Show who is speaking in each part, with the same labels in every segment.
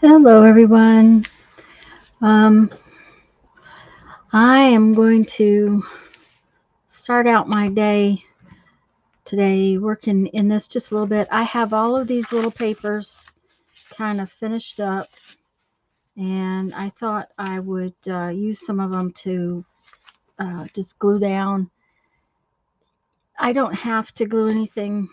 Speaker 1: Hello, everyone. Um, I am going to start out my day today working in this just a little bit. I have all of these little papers kind of finished up, and I thought I would use some of them to just glue down. I don't have to glue anything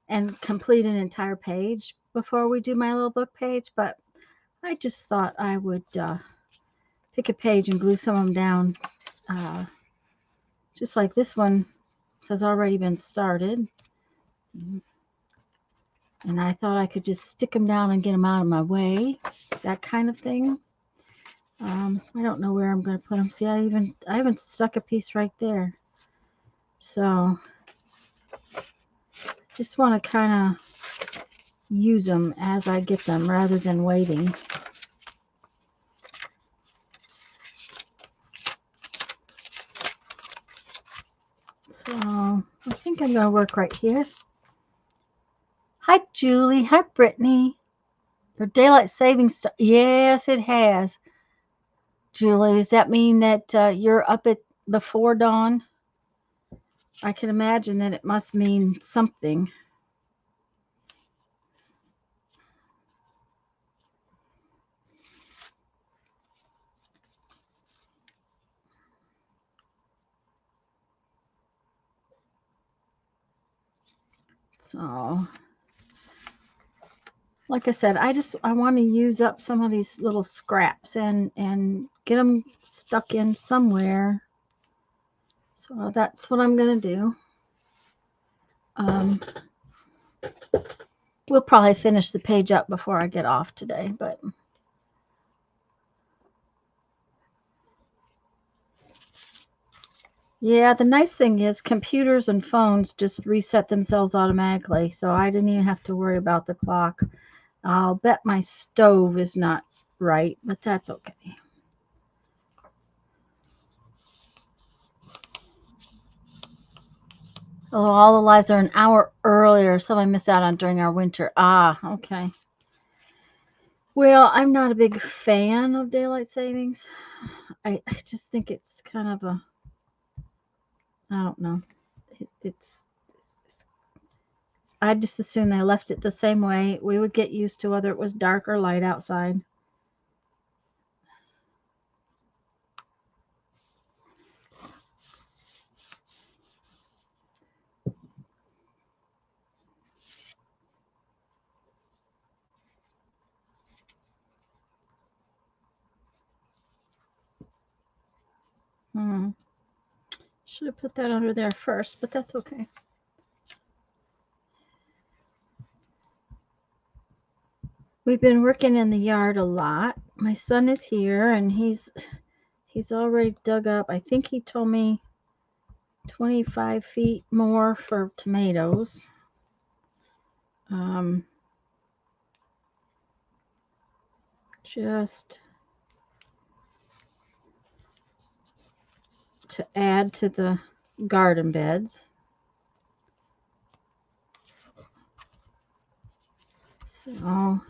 Speaker 1: and complete an entire page before we do my little book page, but I just thought I would pick a page and glue some of them down. Uh, just like this one has already been started. And I thought I could just stick them down and get them out of my way, that kind of thing. I don't know where I'm going to put them. See, I haven't stuck a piece right there. So just want to kind of use them as I get them rather than waiting. So I think I'm going to work right here. Hi, Julie. Hi, Brittany. Your daylight savings. Yes, it has. Julie, does that mean that you're up at before dawn? I can imagine that it must mean something. So, like I said, I want to use up some of these little scraps and get them stuck in somewhere. So that's what I'm gonna do. Um, we'll probably finish the page up before I get off today, but yeah, the nice thing is computers and phones just reset themselves automatically, so I didn't even have to worry about the clock. I'll bet my stove is not right, but that's okay. Oh, all the lives are an hour earlier. Some I missed out on during our winter. Ah, okay. Well, I'm not a big fan of daylight savings. I just think it's kind of a, I don't know. It's, I just assume they left it the same way. We would get used to whether it was dark or light outside. Hmm. Should have put that under there first, but that's okay. We've been working in the yard a lot. My son is here and he's already dug up. I think he told me 25 feet more for tomatoes. Um, just to add to the garden beds. So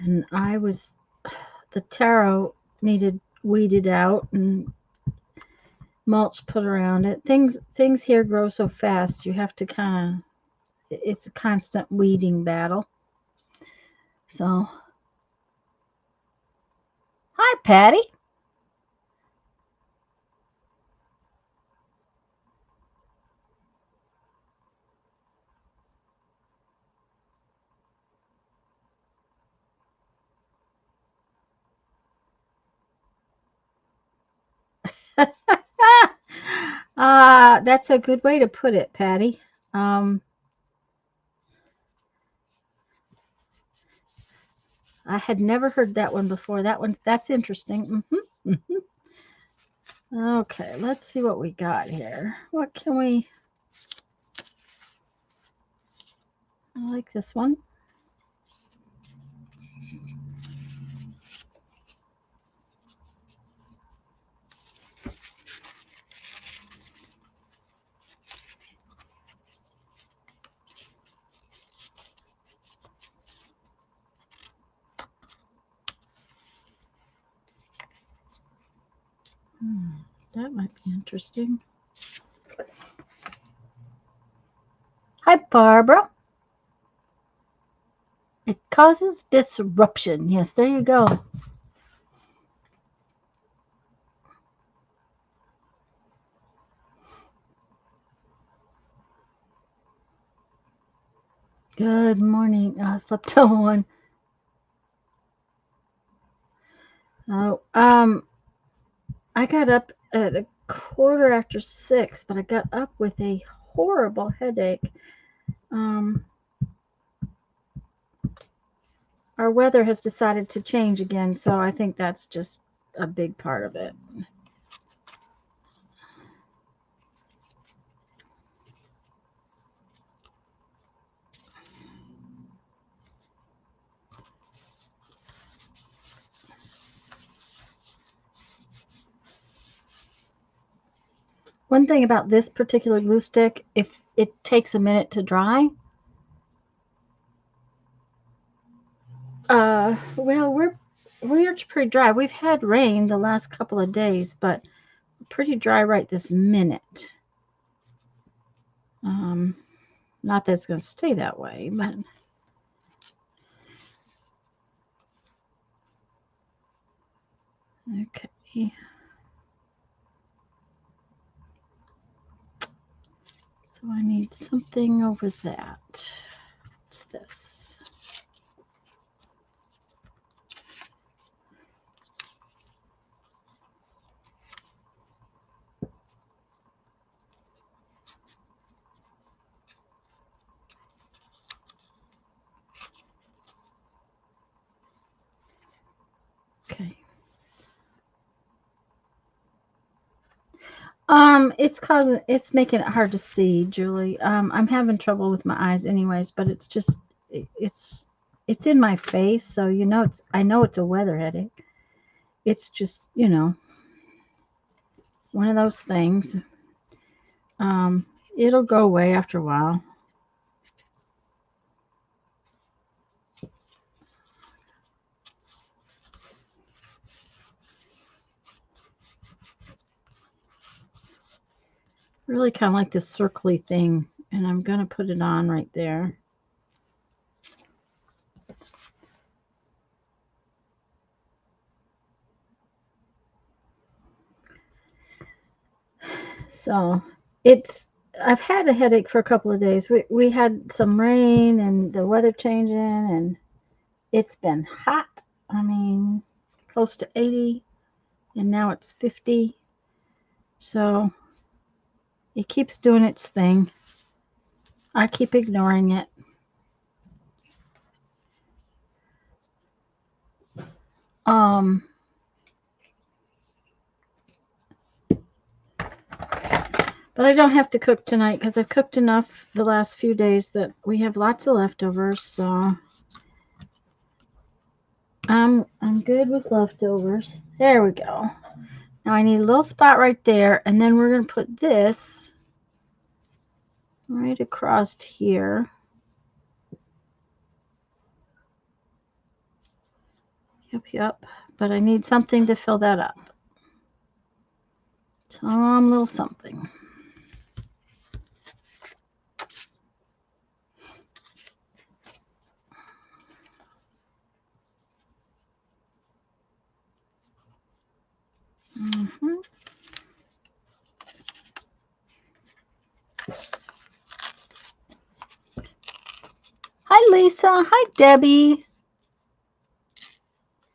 Speaker 1: and the taro needed weeded out and mulch put around it. Things here grow so fast. You have to kind of it's a constant weeding battle. So, hi Patty. That's a good way to put it, Patty. Um, I had never heard that one before. That's interesting. Okay, let's see what we got here. What can we... I like this one. That might be interesting. Hi, Barbara. It causes disruption. Yes, there you go. Good morning. Slept till 1. Oh, I got up at 6:15, but I got up with a horrible headache. Our weather has decided to change again, so I think that's just a big part of it. One thing about this particular glue stick, if it takes a minute to dry, well, we're pretty dry. We've had rain the last couple of days, but pretty dry right this minute. Not that it's going to stay that way, but okay. So I need something over that. What's this? Okay. It's making it hard to see, Julie. I'm having trouble with my eyes anyways, but it's just it's in my face, so I know it's a weather headache. It's just, one of those things. It'll go away after a while. Really kind of like this circly thing, and I'm going to put it on right there. So I've had a headache for a couple of days. We had some rain and the weather changing, and it's been hot. I mean, close to 80, and now it's 50. So it keeps doing its thing. I keep ignoring it. But I don't have to cook tonight because I've cooked enough the last few days that we have lots of leftovers. So I'm good with leftovers. There we go. Now I need a little spot right there, and then we're going to put this right across here. Yep. But I need something to fill that up. Some little something. Hi, Lisa. Hi, Debbie.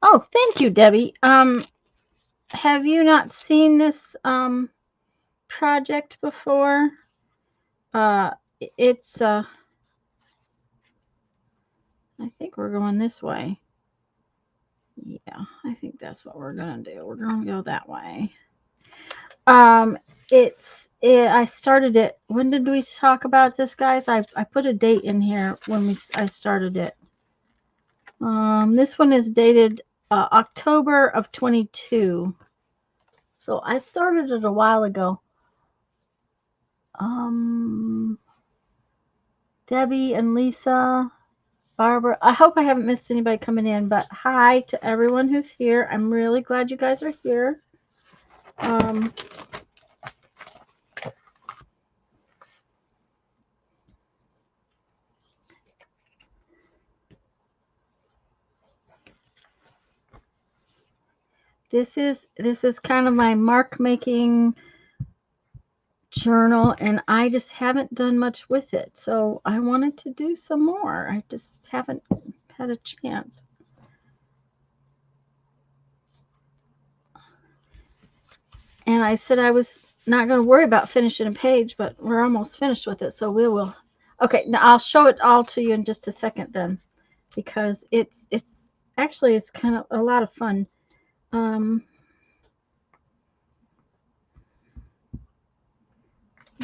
Speaker 1: Oh, thank you, Debbie. Have you not seen this project before? It's I think we're going this way. Yeah, I think that's what we're going to do. We're going to go that way. I started it. When did we talk about this, guys? I put a date in here when I started it. This one is dated October of 22. So I started it a while ago. Debbie and Lisa, Barbara. I hope I haven't missed anybody coming in, but hi to everyone who's here. I'm really glad you guys are here. This is kind of my mark making journal, and I just haven't done much with it. So I wanted to do some more. I just haven't had a chance. And I said I was not going to worry about finishing a page, but we're almost finished with it. So we will. Okay, now I'll show it all to you in just a second then, because it's actually it's kind of a lot of fun.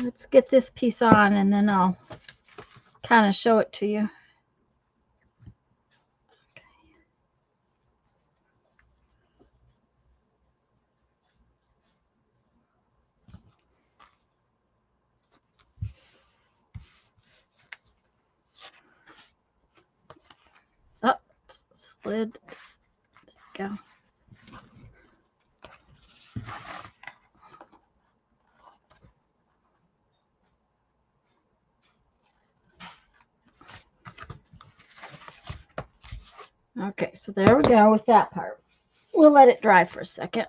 Speaker 1: Let's get this piece on, and then I'll kind of show it to you. Oh, slid. There we go. Okay, so there we go with that part. We'll let it dry for a second.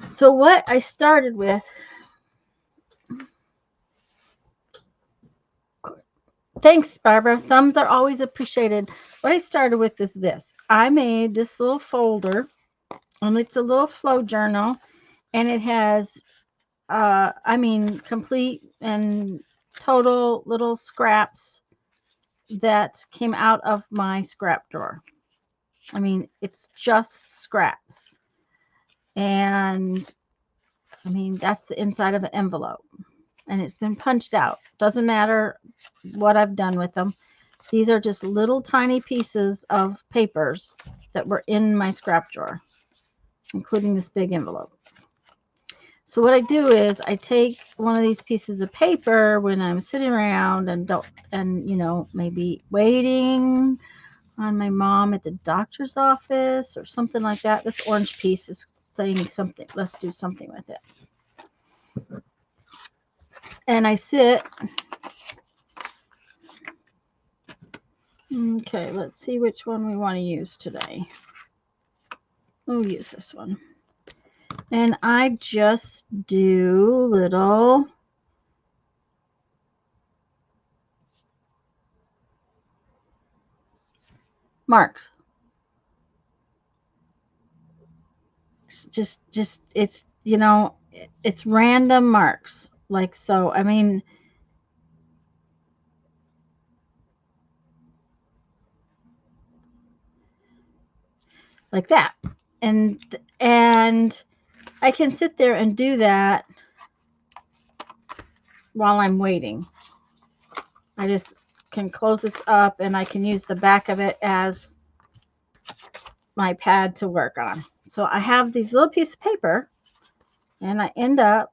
Speaker 1: So what I started with, thanks Barbara, thumbs are always appreciated. What I started with is this. I made this little folder, and it's a little flow journal, and it has, complete and total little scraps that came out of my scrap drawer. I mean, it's just scraps. And I mean, that's the inside of an envelope. And it's been punched out. Doesn't matter what I've done with them. These are just little tiny pieces of papers that were in my scrap drawer, including this big envelope. So what I do is I take one of these pieces of paper when I'm sitting around and you know, maybe waiting on my mom at the doctor's office or something like that. This orange piece is saying something. Let's do something with it. And I sit. Okay, let's see which one we want to use today. We'll use this one. And I just do little marks. Just it's, you know, it's random marks. Like so. I mean, like that. And I can sit there and do that while I'm waiting. I just can close this up, and I can use the back of it as my pad to work on. So I have these little pieces of paper, and I end up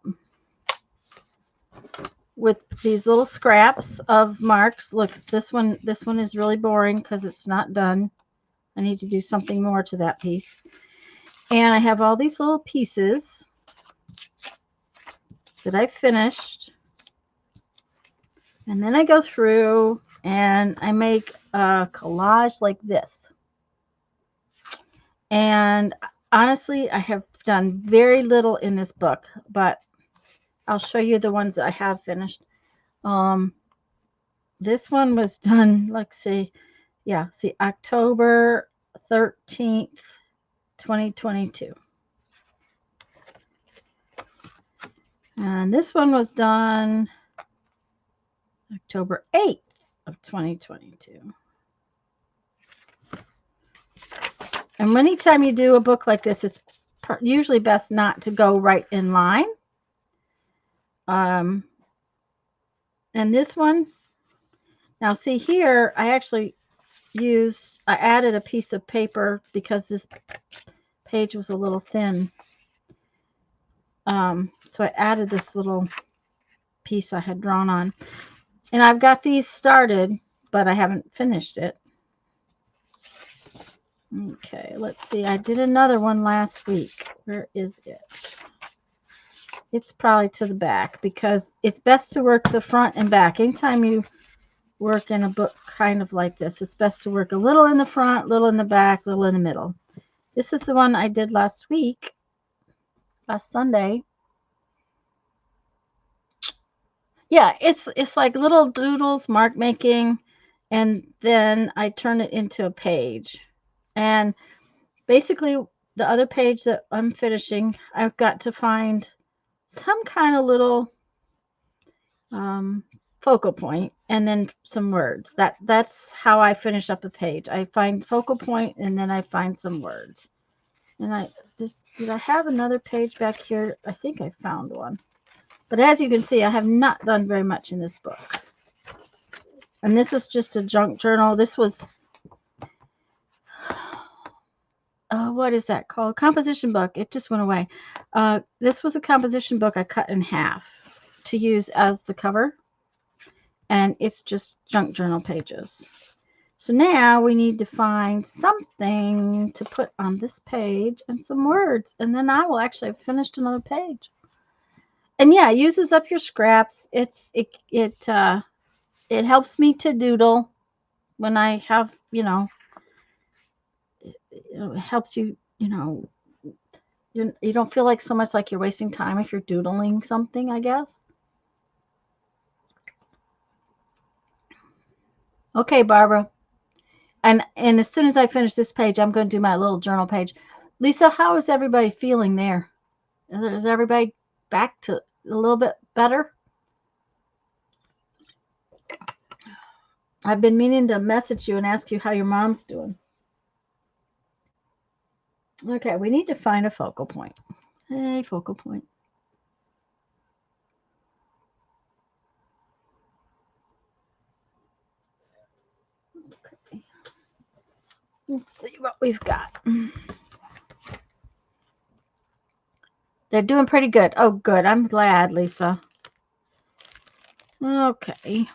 Speaker 1: with these little scraps of marks. Look, this one is really boring because it's not done. I need to do something more to that piece. And I have all these little pieces that I finished. And then I go through and I make a collage like this. And honestly, I have done very little in this book, but I'll show you the ones that I have finished. This one was done, let's see. Yeah, see, October 13th, 2022. And this one was done October 8th of 2022. And anytime you do a book like this, it's usually best not to go right in line. And this one, now see here, I actually I added a piece of paper because this page was a little thin. So I added this little piece I had drawn on. And I've got these started, but I haven't finished it. Okay, let's see. I did another one last week. Where is it? It's probably to the back because it's best to work the front and back. Anytime you work in a book kind of like this, it's best to work a little in the front, little in the back, little in the middle. This is the one I did last week, last Sunday. Yeah, it's like little doodles, mark making, and then I turn it into a page. And basically, the other page that I'm finishing, I've got to find some kind of little focal point and then some words. That's how I finish up a page. I find focal point and then I find some words. And did I have another page back here? I think I found one. But as you can see, I have not done very much in this book. And this is just a junk journal. This was, what is that called? Composition book. It just went away. This was a composition book I cut in half to use as the cover. And it's just junk journal pages. So now we need to find something to put on this page and some words. And then I will actually have finished another page. And yeah, it uses up your scraps. It helps me to doodle when I have, it helps you, you don't feel like so much like you're wasting time if you're doodling something, I guess. Okay, Barbara. And as soon as I finish this page, I'm going to do my little journal page. Lisa, how is everybody feeling there? Is everybody back to a little bit better? I've been meaning to message you and ask you how your mom's doing. Okay, we need to find a focal point. Hey, focal point. Okay. Let's see what we've got. They're doing pretty good. Oh, good. I'm glad, Lisa. Okay.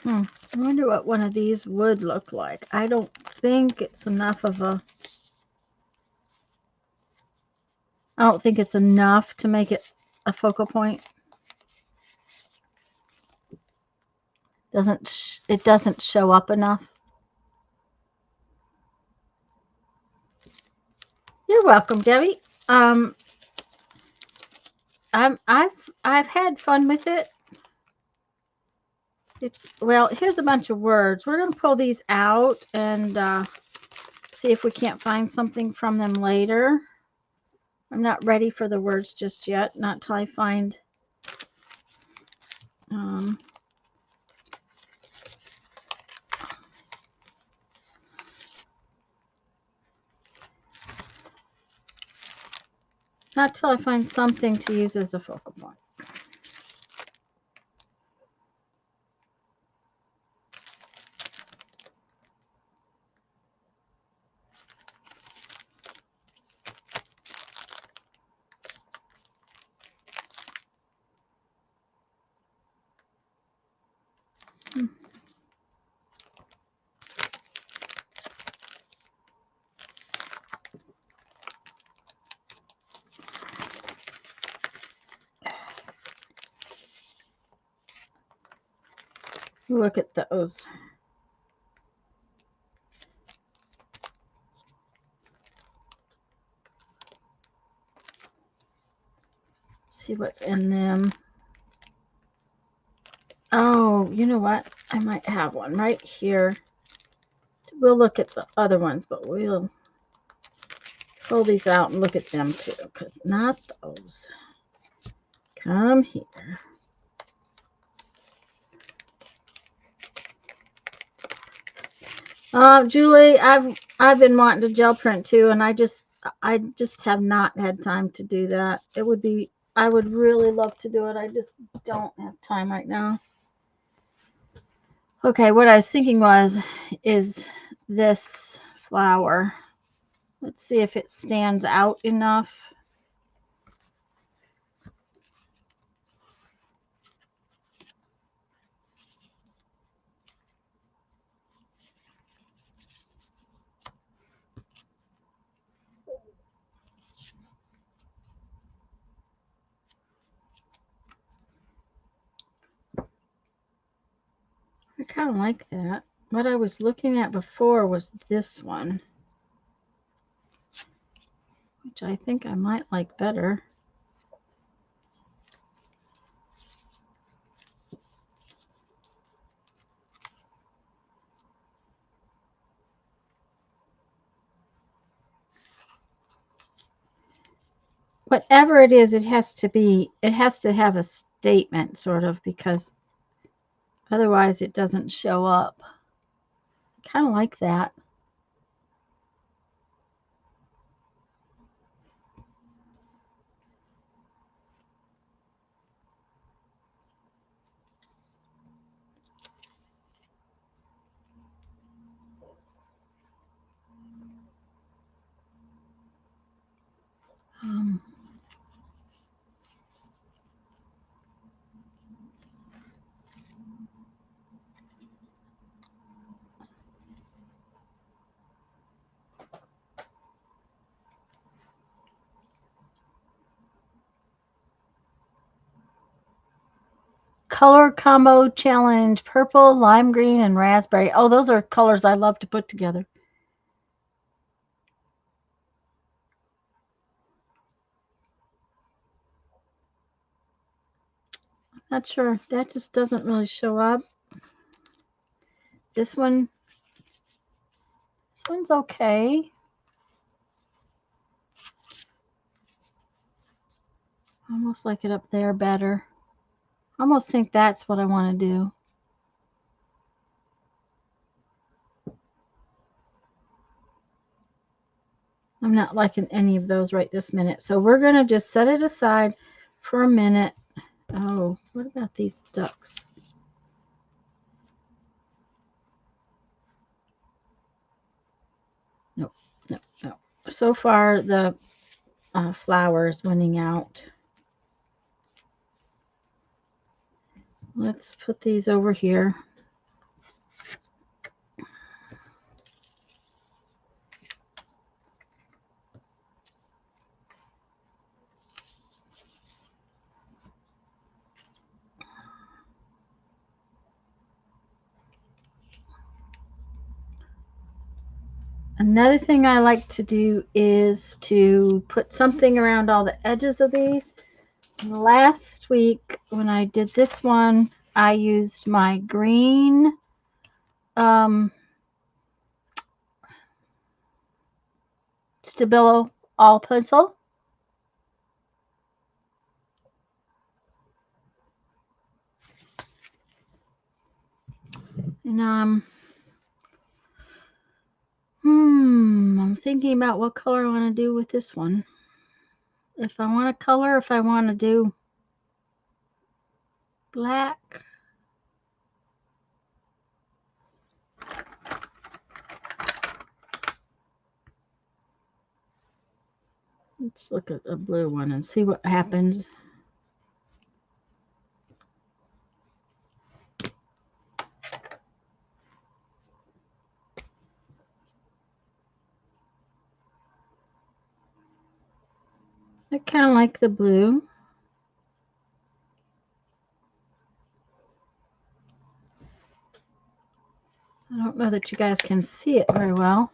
Speaker 1: I wonder what one of these would look like. I don't think it's enough of a... I don't think it's enough to make it a focal point. It doesn't show up enough. You're welcome, Debbie. I've had fun with it. Well, here's a bunch of words. We're going to pull these out and see if we can't find something from them later. I'm not ready for the words just yet, not till I find not till I find something to use as a focal point. Look at those. see what's in them. Oh, you know what? I might have one right here. We'll look at the other ones, but we'll pull these out and look at them too, because not those. Come here. Julie, I've been wanting to gel print too, and I just have not had time to do that. I would really love to do it. I just don't have time right now. Okay, what I was thinking is this flower. Let's see if it stands out enough. I kind of like that. What I was looking at before was this one, which I think I might like better. Whatever it is, it has to have a statement, sort of, because otherwise it doesn't show up. I kind of like that. Color combo challenge: purple, lime green, and raspberry. Oh, those are colors I love to put together. Not sure. That just doesn't really show up. This one's okay. Almost like it up there better. Almost think that's what I want to do. I'm not liking any of those right this minute. So we're going to just set it aside for a minute. Oh, what about these ducks? Nope, nope, nope. So far, the flowers winning out. Let's put these over here. Another thing I like to do is to put something around all the edges of these. Last week when I did this one, I used my green Stabilo all pencil. And I'm thinking about what color I want to do with this one. If I want to color, if I want to do black. Let's look at the blue one and see what happens. I kind of like the blue. I don't know that you guys can see it very well.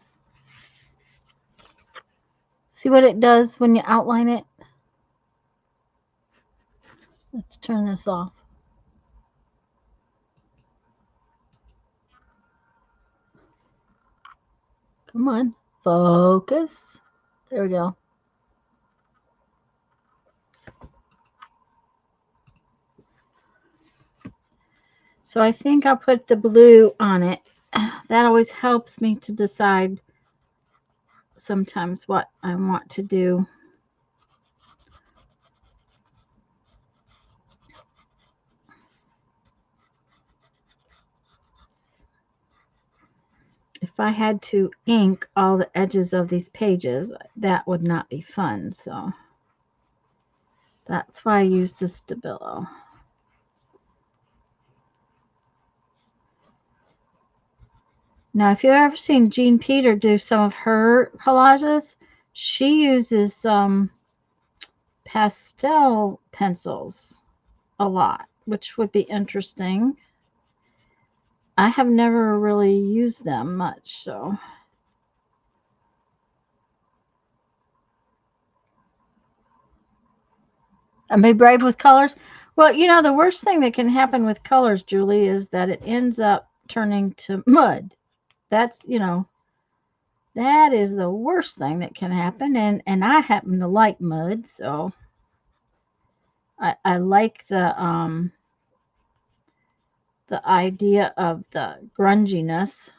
Speaker 1: See what it does when you outline it? Let's turn this off. Come on, focus. There we go. So I think I'll put the blue on it. That always helps me to decide sometimes what I want to do. If I had to ink all the edges of these pages, that would not be fun. So that's why I use the Stabilo. Now, if you've ever seen Jean Peter do some of her collages, she uses pastel pencils a lot, which would be interesting. I have never really used them much, so. Am I brave with colors? Well, you know, the worst thing that can happen with colors, Julie, is that it ends up turning to mud. That's, you know, that is the worst thing that can happen. And I happen to like mud, so I like the idea of the grunginess.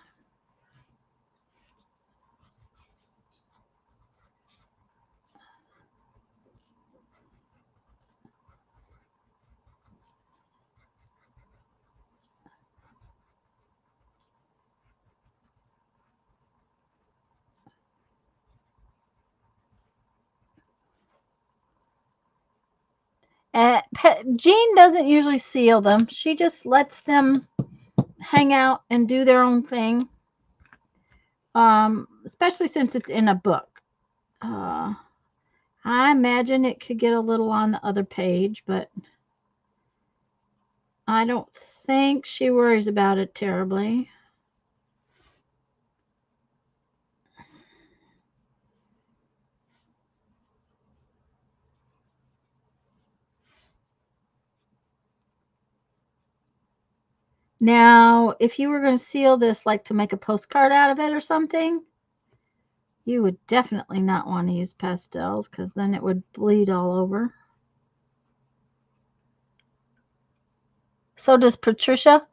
Speaker 1: Jean doesn't usually seal them. She just lets them hang out and do their own thing. Especially since it's in a book. I imagine it could get a little on the other page, but I don't think she worries about it terribly. Now, if you were going to seal this, like to make a postcard out of it or something, you would definitely not want to use pastels because then it would bleed all over. So does Patricia.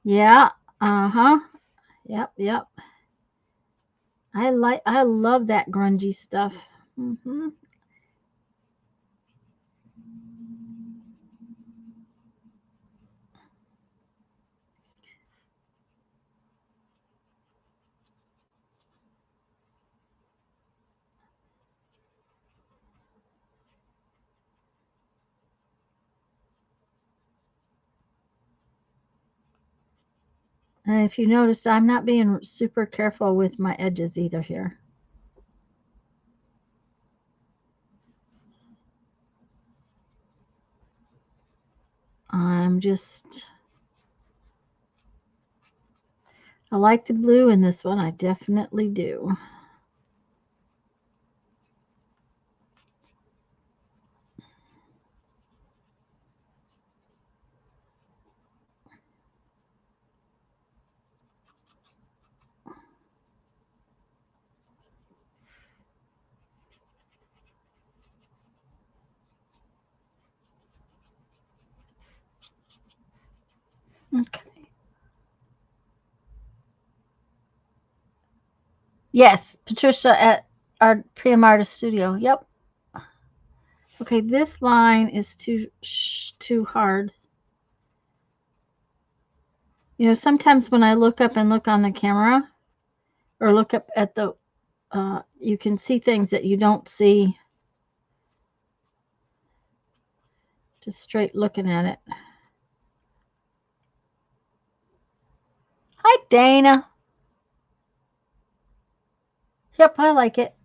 Speaker 1: Yeah. Uh-huh. Yep. I love that grungy stuff. Mm-hmm. And if you notice, I'm not being super careful with my edges either here. I'm just, I like the blue in this one. I definitely do. Okay. Yes, Patricia at our Priam Artist Studio. Yep. Okay, this line is too hard. You know, sometimes when I look up and look on the camera or look up at the, you can see things that you don't see just straight looking at it. Hi, Dana. Yep, I like it.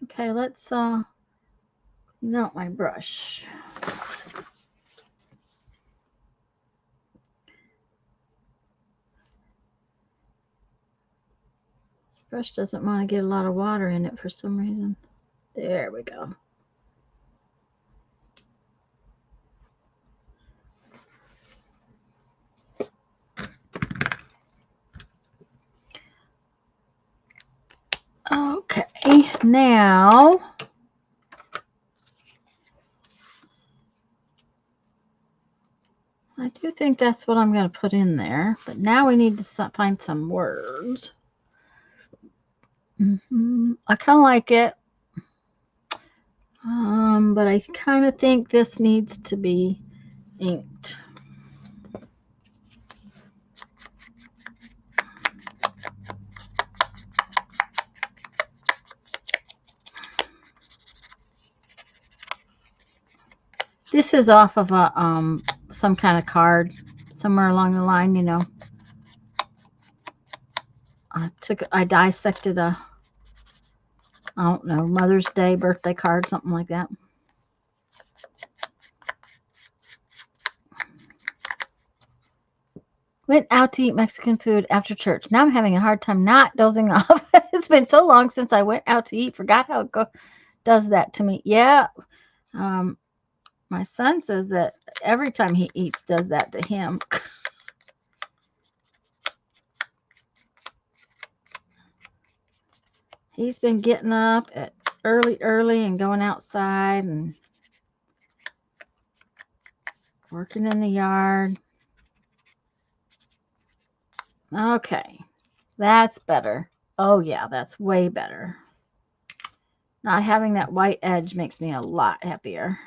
Speaker 1: Okay, let's note my brush. Brush doesn't want to get a lot of water in it for some reason. There we go. Okay, now I do think that's what I'm going to put in there, but now we need to find some words. I kind of like it, but I kind of think this needs to be inked. This is off of a some kind of card somewhere along the line, you know. I dissected a, I don't know, Mother's Day birthday card, something like that. Went out to eat Mexican food after church. Now I'm having a hard time not dozing off. It's been so long since I went out to eat. Forgot how it does that to me. Yeah. My son says that every time he eats does that to him. He's been getting up at early and going outside and working in the yard. Okay, that's better. Oh yeah, that's way better. Not having that white edge makes me a lot happier.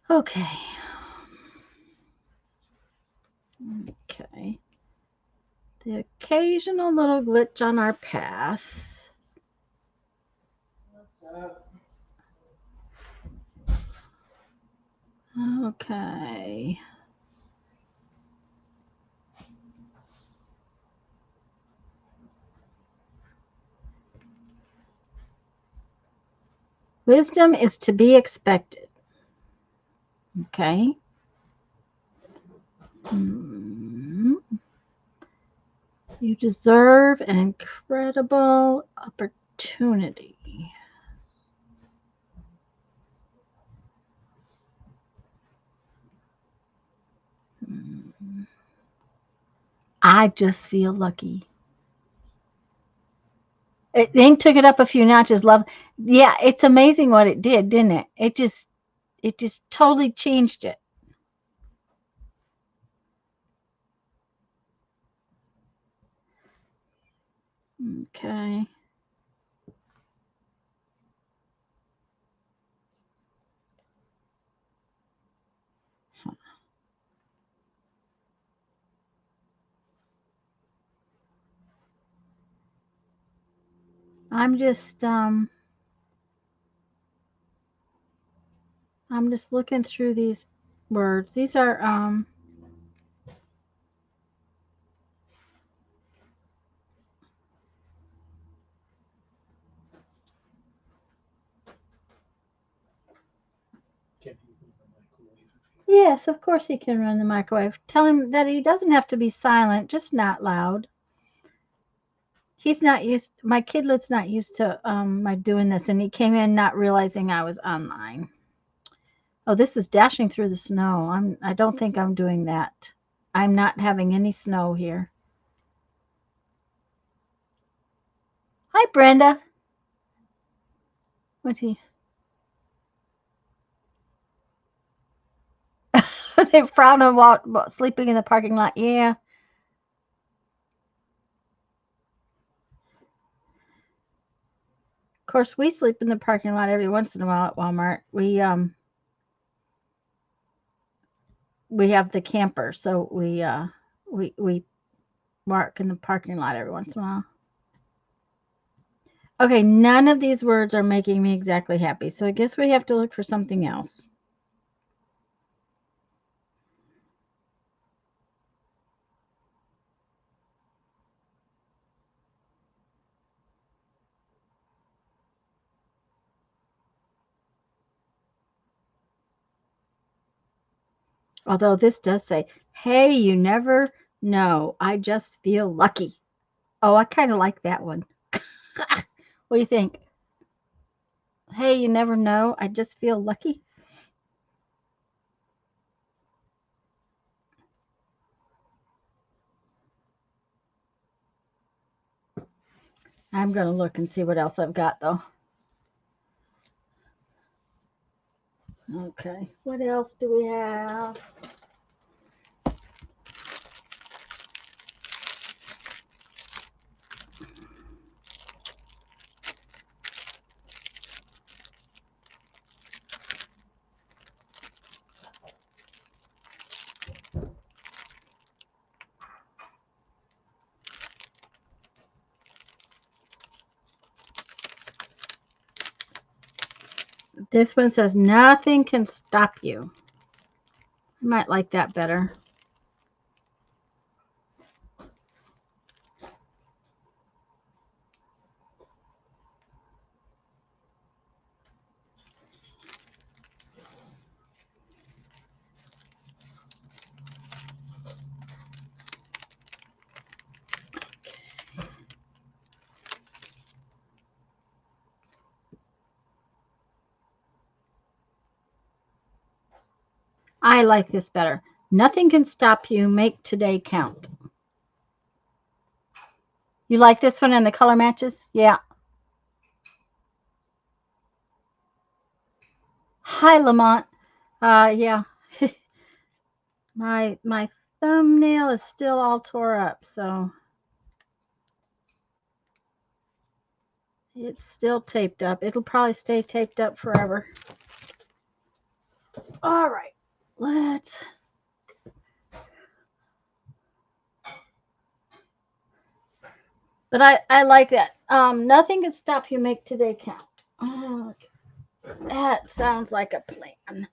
Speaker 1: Okay. Okay. The occasional little glitch on our path. Okay. Wisdom is to be expected. Okay. You deserve an incredible opportunity. I just feel lucky. It then took it up a few notches. Love, yeah, it's amazing what it did, didn't it? It just totally changed it. Okay. I'm just looking through these words. These are yes, of course he can run the microwave. Tell him that he doesn't have to be silent, just not loud. He's not used, my kidlet's not used to my doing this, and he came in not realizing I was online. Oh, this is dashing through the snow. I don't think I'm doing that. I'm not having any snow here. Hi, Brenda. What's he? They frown on sleeping in the parking lot. Yeah. Of course, we sleep in the parking lot every once in a while at Walmart. We have the camper, so we park in the parking lot every once in a while. Okay, none of these words are making me exactly happy, so I guess we have to look for something else. Although this does say, hey, you never know. I just feel lucky. Oh, I kind of like that one. What do you think? Hey, you never know. I just feel lucky. I'm going to look and see what else I've got, though. Okay, what else do we have? This one says, nothing can stop you. I might like that better. I like this better. Nothing can stop you. Make today count. You like this one and the color matches? Yeah. Hi, Lamont. Yeah. my thumbnail is still all tore up, so it's still taped up. It'll probably stay taped up forever. All right. Let's But I like that. Nothing can stop you. Make today count. Oh, that sounds like a plan.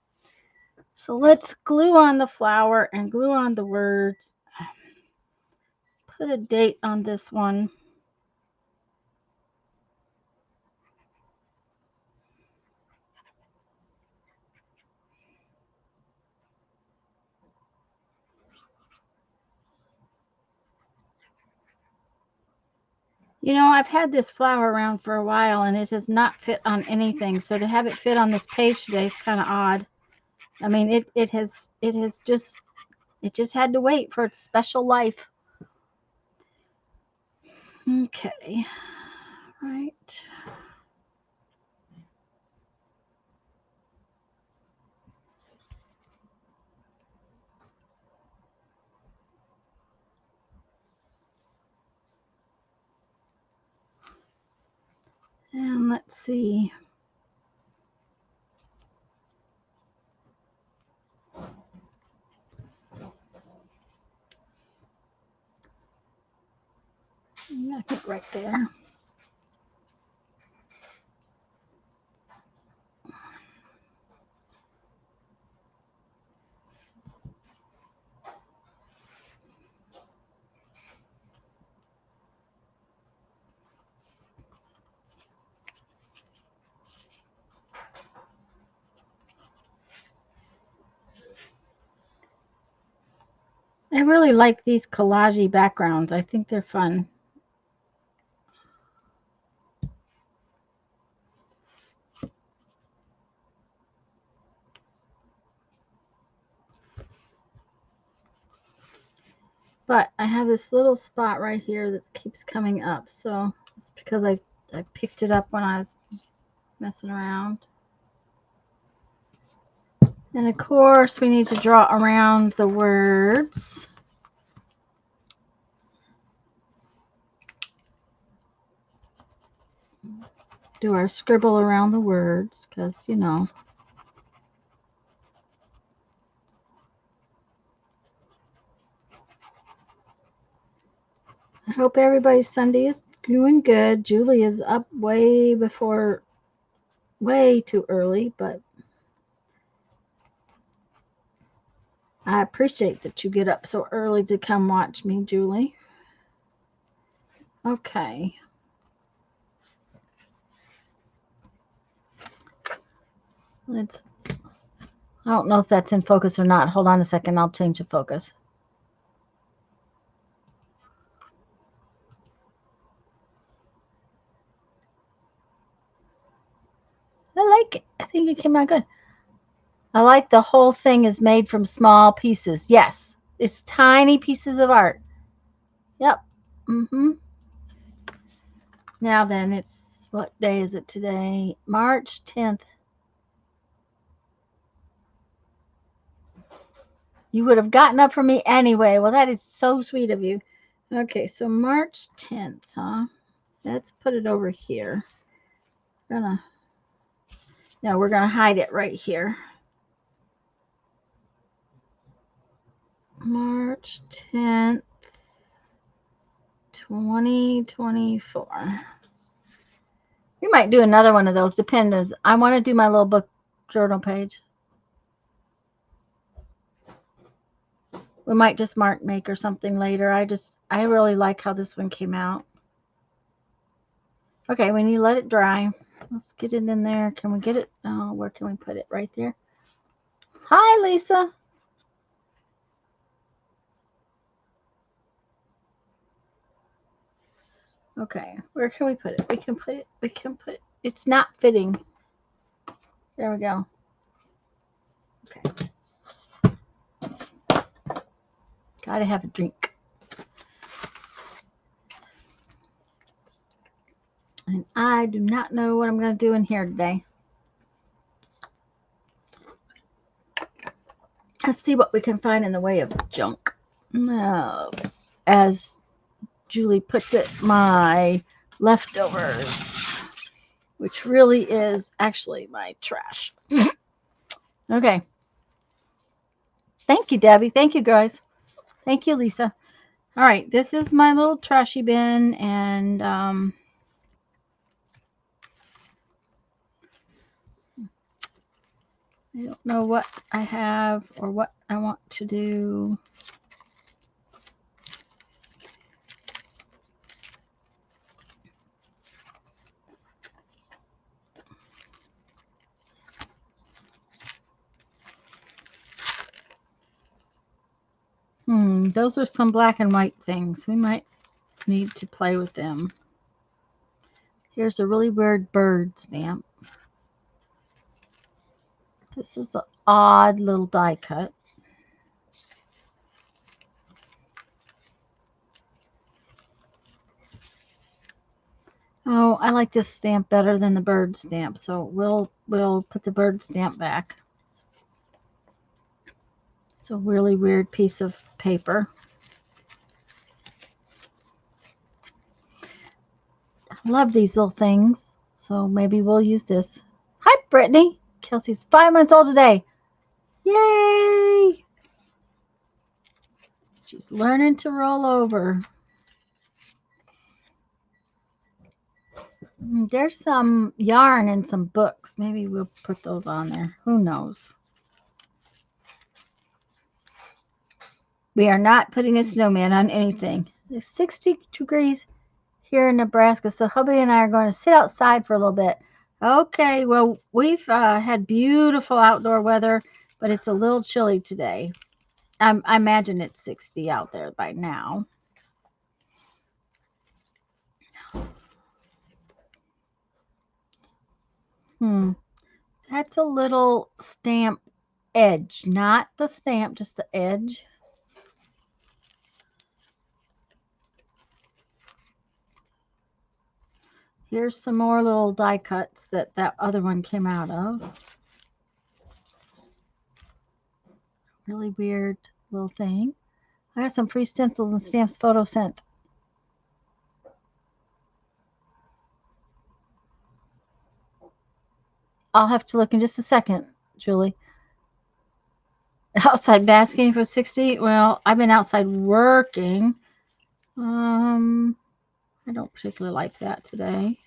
Speaker 1: So let's glue on the flower and glue on the words. Put a date on this one. You know, I've had this flower around for a while and it does not fit on anything. So to have it fit on this page today is kind of odd. I mean, it just had to wait for its special life. Okay. Right. And let's see. I think right there. I really like these collage backgrounds. I think they're fun. But I have this little spot right here that keeps coming up. So it's because I picked it up when I was messing around. And of course, we need to draw around the words. Do our scribble around the words because, you know. I hope everybody's Sunday is doing good. Julie is up way too early, but I appreciate that you get up so early to come watch me, Julie. Okay. Let's I don't know if that's in focus or not. Hold on a second. I'll change the focus. I like it. I think it came out good. I like the whole thing is made from small pieces. Yes, it's tiny pieces of art. Yep. Mm-hmm. Now then, it's what day is it today? March 10th. You would have gotten up for me anyway. Well, that is so sweet of you. Okay, so March 10th, huh? Let's put it over here. No, we're gonna hide it right here. March 10th, 2024. We might do another one of those, depends. I want to do my little book journal page. We might just make or something later. I really like how this one came out. Okay, we need to let it dry. Let's get it in there. Can we get it? Oh, where can we put it? Right there. Hi, Lisa. Okay, where can we put it? We can put it. It's not fitting. There we go. Okay. Gotta have a drink. And I do not know what I'm going to do in here today. Let's see what we can find in the way of junk. As Julie puts it, my leftovers, which really is actually my trash. Okay. Thank you, Debbie. Thank you, guys. Thank you, Lisa. All right, this is my little trashy bin, and I don't know what I have or what I want to do. Those are some black and white things. We might need to play with them. Here's a really weird bird stamp. This is an odd little die cut. Oh, I like this stamp better than the bird stamp, so we'll put the bird stamp back. It's a really weird piece of paper. I love these little things, so maybe we'll use this. Hi, Brittany. Kelsey's 5 months old today. Yay! She's learning to roll over. There's some yarn and some books. Maybe we'll put those on there. Who knows? We are not putting a snowman on anything. It's 60 degrees here in Nebraska, so hubby and I are going to sit outside for a little bit. Okay, well, we've had beautiful outdoor weather, but it's a little chilly today. I imagine it's 60 out there by now. That's a little stamp edge, not the stamp, just the edge. Here's some more little die cuts that other one came out of. Really weird little thing. I got some free stencils and stamps photo sent. I'll have to look in just a second, Julie. Outside basking for 60? Well, I've been outside working. I don't particularly like that today.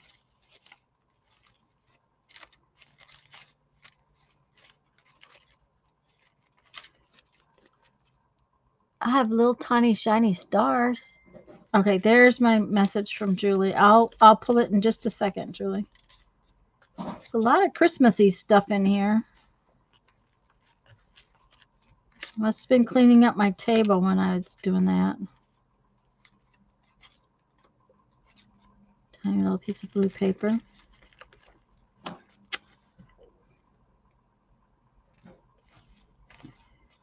Speaker 1: I have little tiny shiny stars. Okay, there's my message from Julie. I'll pull it in just a second, Julie. There's a lot of Christmassy stuff in here. Must have been cleaning up my table when I was doing that. Tiny little piece of blue paper.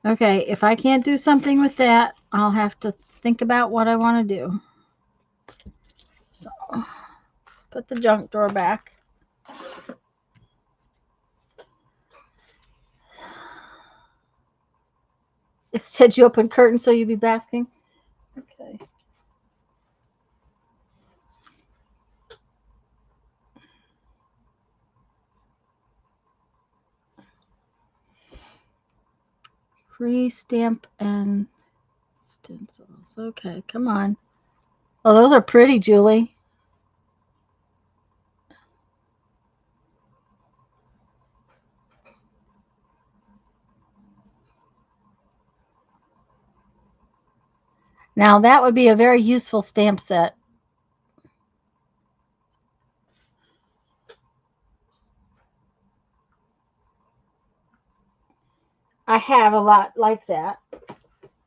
Speaker 1: Okay, if I can't do something with that, I'll have to think about what I want to do. So, let's put the junk drawer back. It said you open curtains so you'd be basking. Okay. Free stamp and stencils. Okay, come on. Oh, those are pretty, Julie. Now that would be a very useful stamp set. I have a lot like that.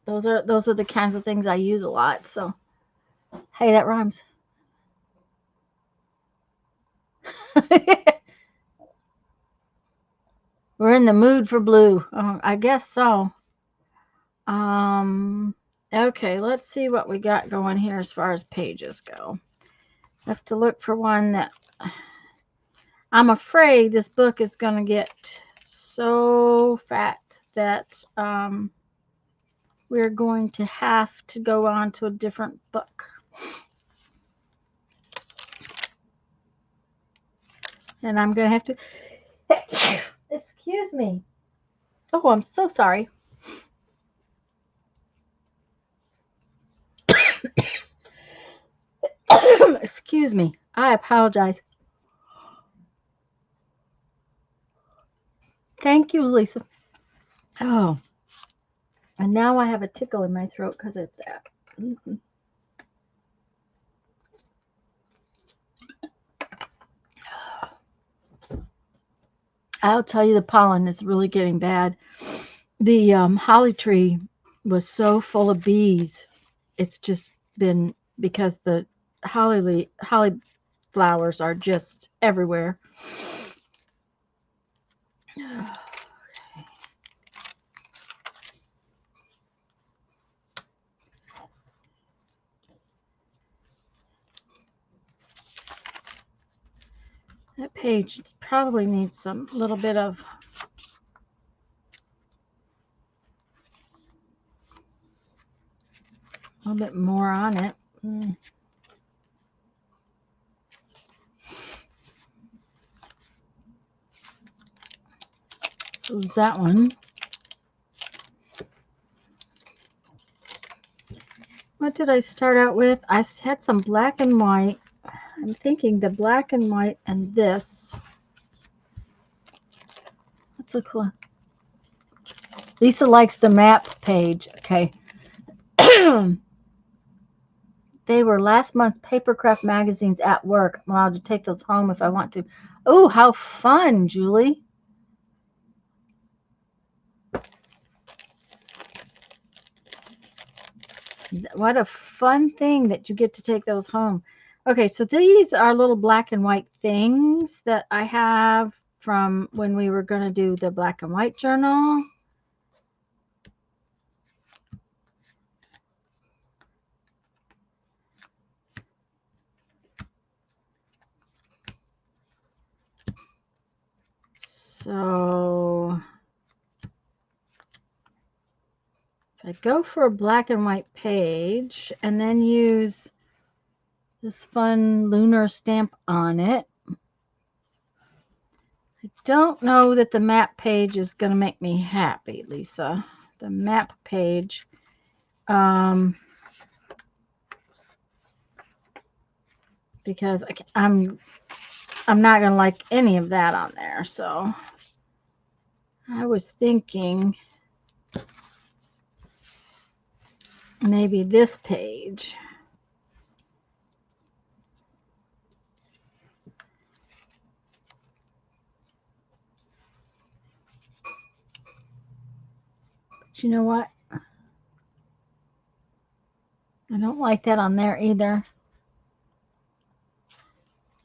Speaker 1: Those are the kinds of things I use a lot. So, hey, that rhymes. We're in the mood for blue. I guess so. Okay, let's see what we got going here as far as pages go. I have to look for one that I'm afraid this book is going to get so fat that we're going to have to go on to a different book. And I'm going to have to excuse me. Oh, I'm so sorry. Excuse me. I apologize. Thank you, Lisa. Oh, and now I have a tickle in my throat because of that. Mm-hmm. I'll tell you, the pollen is really getting bad. The holly tree was so full of bees. It's just been because the holly flowers are just everywhere. That page probably needs some little bit of a little bit more on it. So is that one. What did I start out with? I had some black and white. I'm thinking the black and white and this. That's a cool. Lisa likes the map page. Okay. They were last month's Papercraft magazines at work. I'm allowed to take those home if I want to. Oh, how fun, Julie. What a fun thing that you get to take those home. Okay, so these are little black and white things that I have from when we were going to do the black and white journal. So if I go for a black and white page and then use this fun lunar stamp on it, I don't know that the map page is going to make me happy, Lisa. The map page. Because I'm not going to like any of that on there. So I was thinking maybe this page. you know what? I don't like that on there either.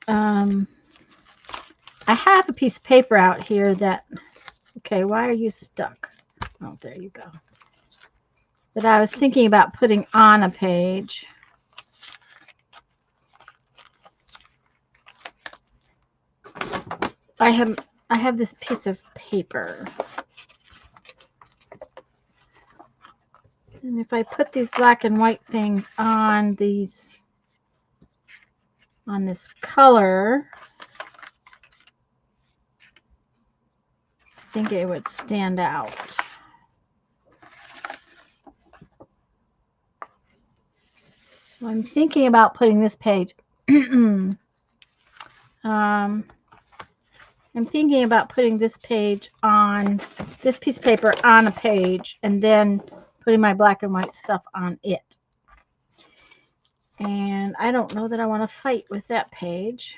Speaker 1: I have a piece of paper out here that, okay, why are you stuck? Oh, there you go. That I was thinking about putting on a page. I have this piece of paper. And if I put these black and white things on this color, I think it would stand out. So I'm thinking about putting this page. I'm thinking about putting this page on, this piece of paper on a page, and then putting my black and white stuff on it. And I don't know that I want to fight with that page.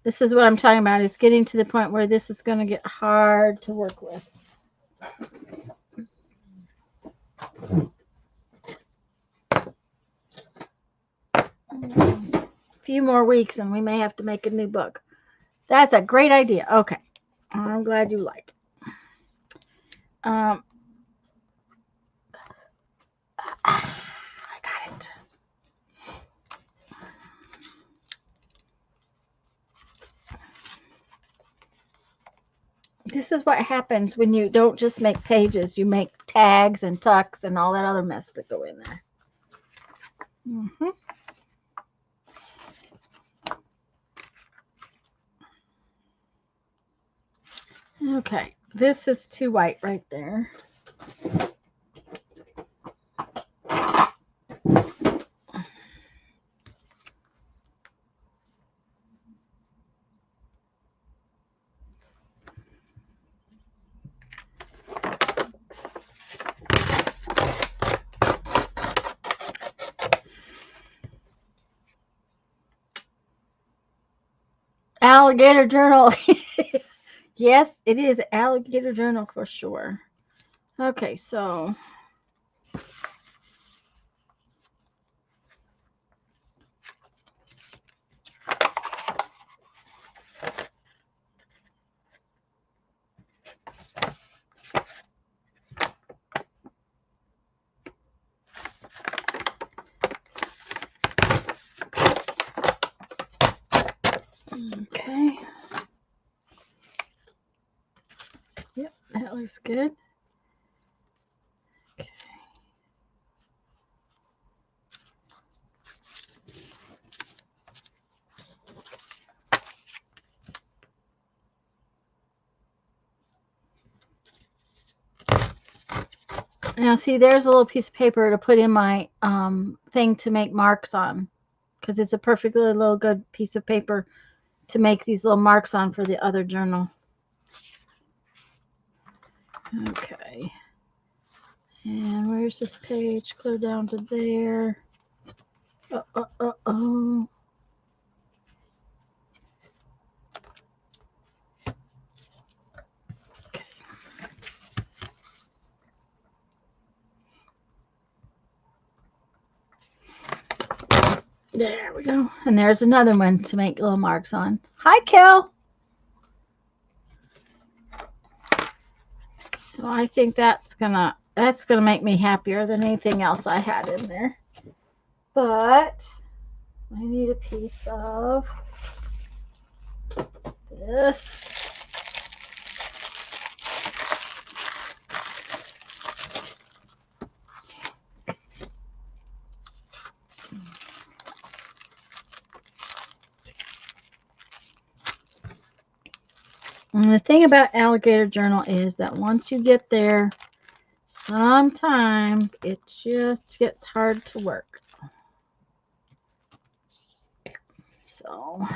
Speaker 1: This is what I'm talking about. It's getting to the point where this is going to get hard to work with. A few more weeks and we may have to make a new book. That's a great idea. Okay. I'm glad you like it. I got it. This is what happens when you don't just make pages. You make tags and tucks and all that other mess that go in there. Okay, this is too white right there. Alligator Journal. Yes, it is Alligator Journal for sure. Okay, so okay. Yep, that looks good. Okay. Now, see, there's a little piece of paper to put in my thing to make marks on, because it's a perfectly little good piece of paper to make these little marks on for the other journal. Okay. And where's this page? Clear down to there. Oh. Okay. There we go. And there's another one to make little marks on. Hi, Kel. So I think that's gonna make me happier than anything else I had in there. But I need a piece of this. And the thing about Alligator Journal is that once you get there, sometimes it just gets hard to work. So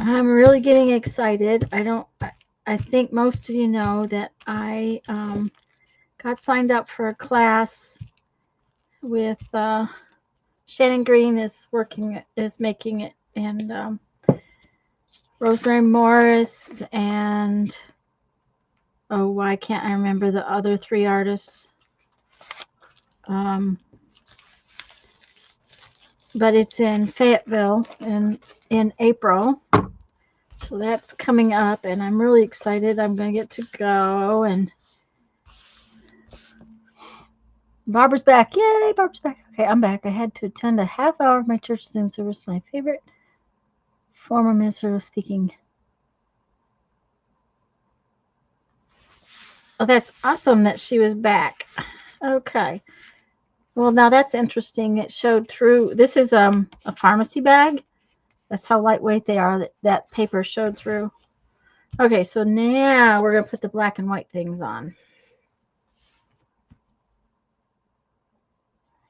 Speaker 1: I'm really getting excited. I think most of you know that I got signed up for a class with Shannon Green is making it, and Rosemary Morris, and oh, why can't I remember the other 3 artists? But it's in Fayetteville in April. So that's coming up, and I'm really excited. I'm going to get to go, and Barbara's back. Yay, Barbara's back. Okay, I'm back. I had to attend a half hour of my church Zoom service. My favorite former minister was speaking. Oh, that's awesome that she was back. Okay. Well, now that's interesting. It showed through. This is a pharmacy bag. That's how lightweight they are. That paper showed through. Okay, so now we're going to put the black and white things on.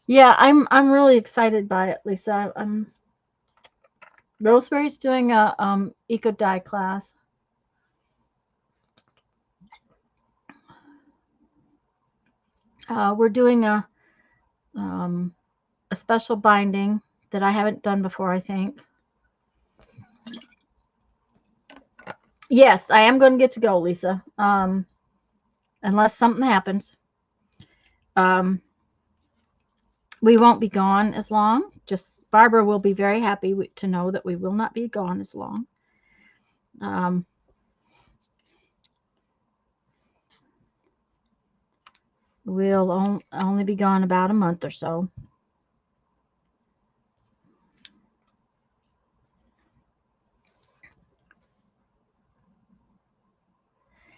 Speaker 1: Yeah, I'm really excited by it, Lisa. Rosemary's doing a eco dye class. We're doing a special binding that I haven't done before, I think. Yes, I am going to get to go, Lisa. Unless something happens. We won't be gone as long. Just Barbara will be very happy to know that we will not be gone as long. We'll only be gone about a month or so.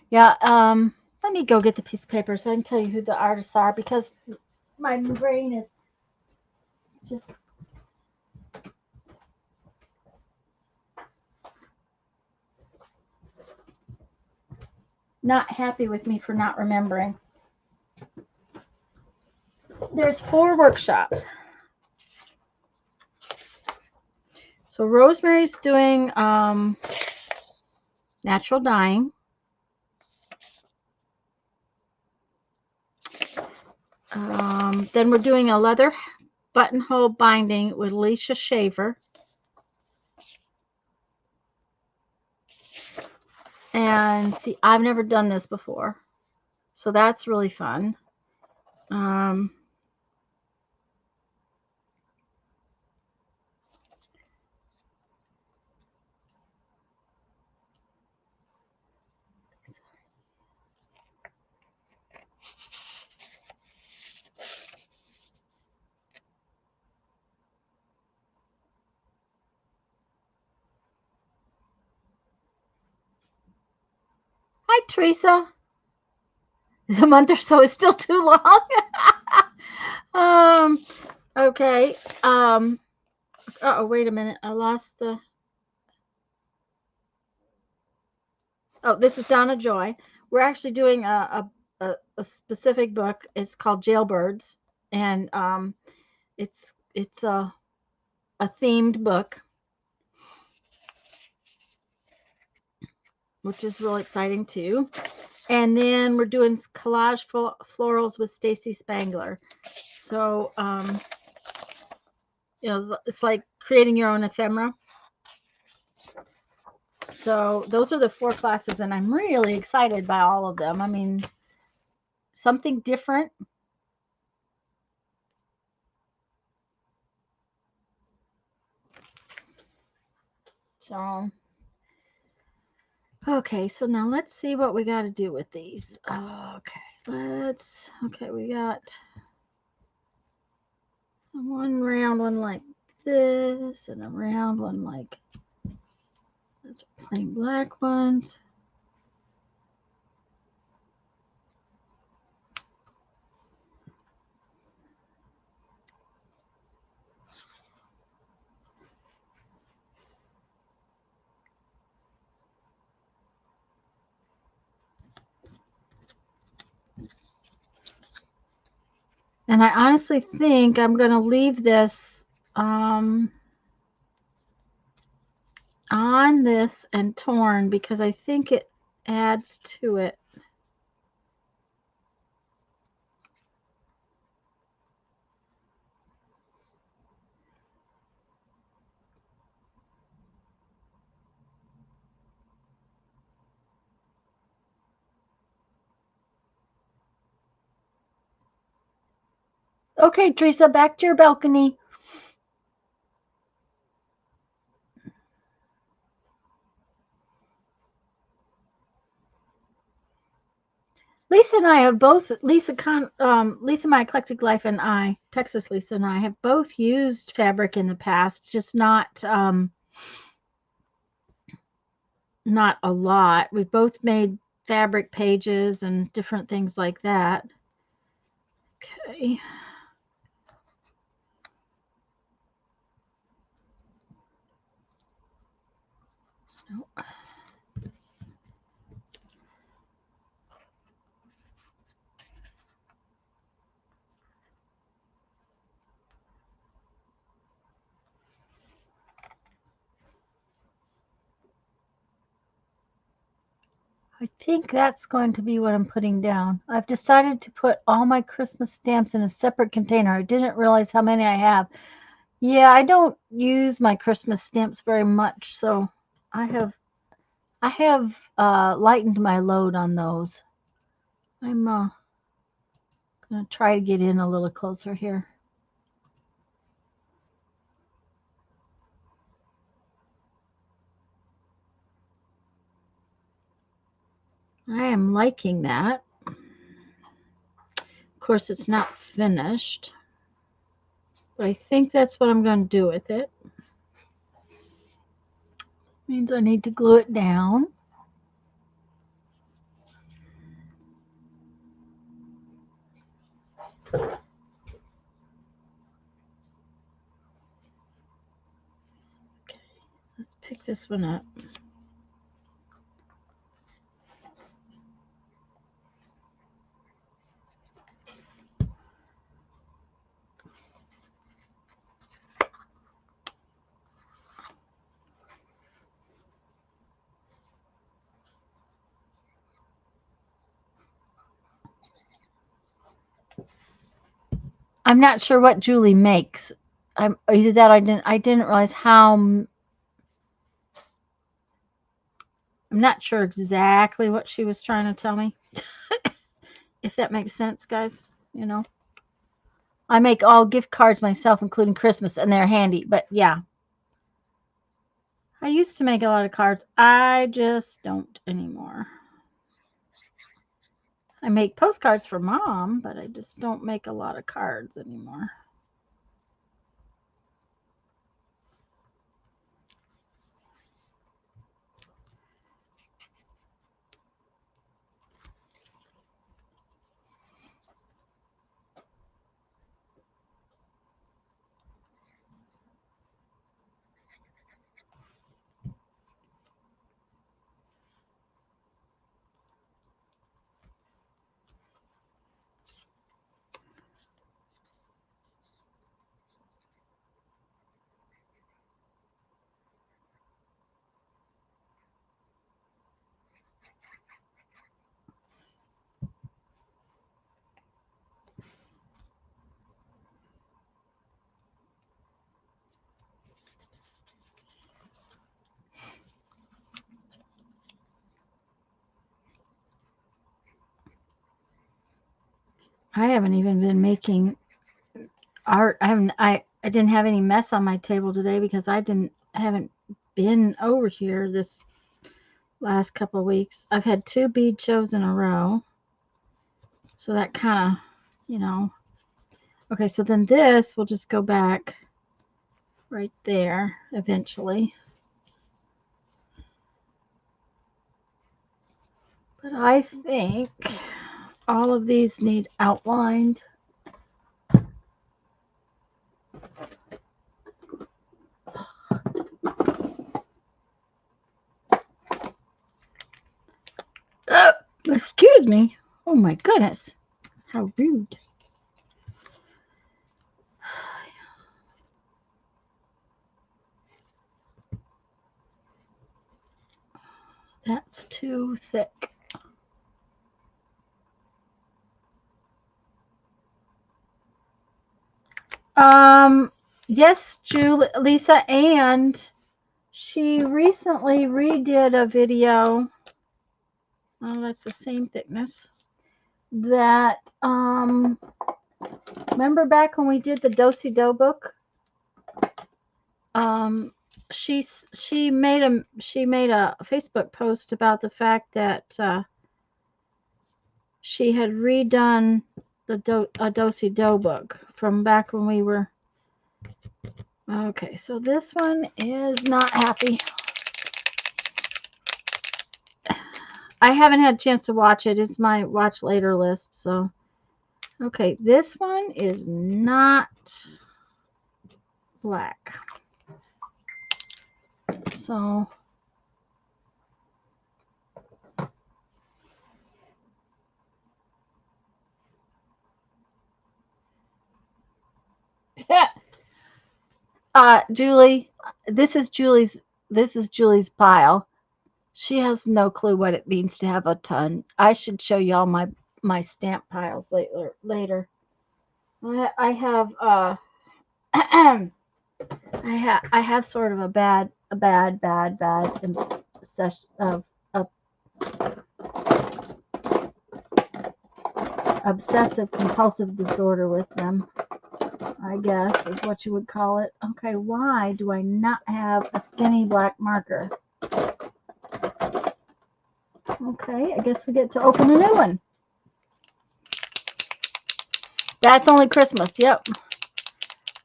Speaker 1: Yeah, let me go get the piece of paper so I can tell you who the artists are, because my brain is just not happy with me for not remembering. There's 4 workshops. So Rosemary's doing natural dyeing. Then we're doing a leather buttonhole binding with Alicia Shaver. And see, I've never done this before, so that's really fun. Hi, Teresa. A month or so is still too long. Okay. Oh, wait a minute. I lost the. Oh, this is Donna Joy. We're actually doing a specific book. It's called Jailbirds, and it's a themed book, which is really exciting too. And then we're doing collage florals with Stacy Spangler. So it's like creating your own ephemera. So those are the 4 classes, and I'm really excited by all of them. I mean, something different. So, okay, so now let's see what we got to do with these. Okay, we got one round one like this, and a round one like, that's plain black ones. And I honestly think I'm going to leave this on this and torn because I think it adds to it. Okay, Teresa, back to your balcony. Lisa and I have both, Lisa My Eclectic Life and I, Texas Lisa and I have both used fabric in the past, just not a lot. We've both made fabric pages and different things like that. Okay. Oh. I think that's going to be what I'm putting down. I've decided to put all my Christmas stamps in a separate container. I didn't realize how many I have. Yeah, I don't use my Christmas stamps very much, so I have lightened my load on those. I'm gonna try to get in a little closer here. I am liking that. Of course, it's not finished, but I think that's what I'm going to do with it. Means I need to glue it down. Okay, let's pick this one up. I'm not sure what Julie makes. I'm either that I didn't realize how. I'm not sure exactly what she was trying to tell me. If that makes sense, guys. You know, I make all gift cards myself, including Christmas, and they're handy. But yeah, I used to make a lot of cards. I just don't anymore. I make postcards for mom, but I just don't make a lot of cards anymore. I haven't even been making art. I didn't have any mess on my table today because haven't been over here this last couple of weeks. I've had 2 bead shows in a row. So that kind of, you know. Okay, so then this will just go back right there eventually. But I think all of these need outlined. Excuse me. Oh my goodness. How rude. That's too thick. Yes, Lisa, and she recently redid a video. Oh, that's the same thickness. That remember back when we did the Do-Si-Do book? She made a Facebook post about the fact that she had redone the Do-Si-Do book from back when we were. Okay, so this one is not happy. I haven't had a chance to watch it. It's my watch later list. So, okay, this one is not black. So, Julie, this is Julie's pile. She has no clue what it means to have a ton. I should show y'all my stamp piles later. I have I have sort of a bad obsessive compulsive disorder with them, I guess is what you would call it. Okay, why do I not have a skinny black marker? Okay, I guess we get to open a new one. That's only Christmas, yep.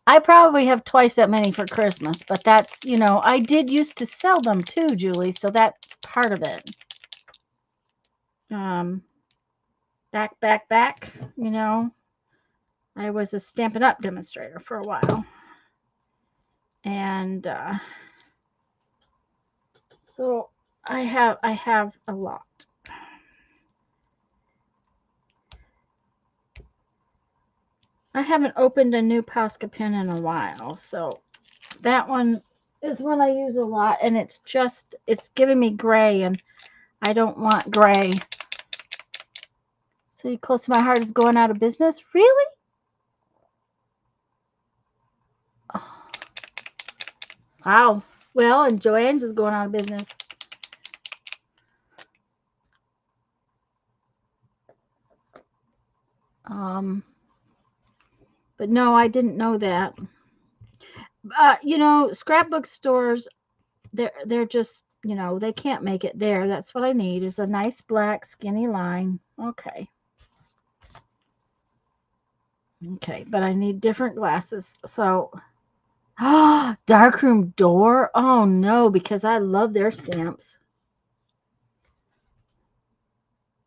Speaker 1: I probably have twice that many for Christmas, but that's, I did used to sell them too, Julie, so that's part of it. Back, I was a Stampin' Up! Demonstrator for a while. And so I have a lot. I haven't opened a new Posca pen in a while, so that one is one I use a lot, and it's giving me gray, and I don't want gray. See, Close to My Heart is going out of business? Really? Oh. Wow. Well, and Joann's is going out of business. But no, I didn't know that. Scrapbook stores, they're just, they can't make it there. That's what I need is a nice black skinny line. Okay. Okay, but I need different glasses. So, Darkroom Door. Oh no, because I love their stamps.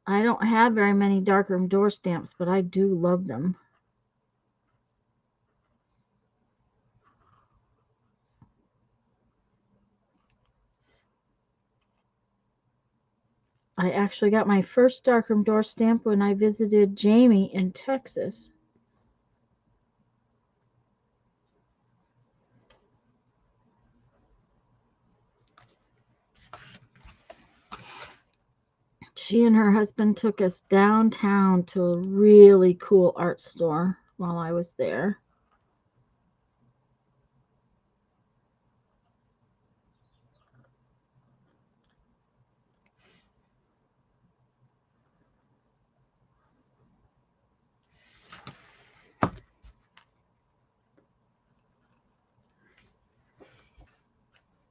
Speaker 1: I don't have very many Darkroom Door stamps, but I do love them. I actually got my first Darkroom Door stamp when I visited Jamie in Texas. She and her husband took us downtown to a really cool art store while I was there.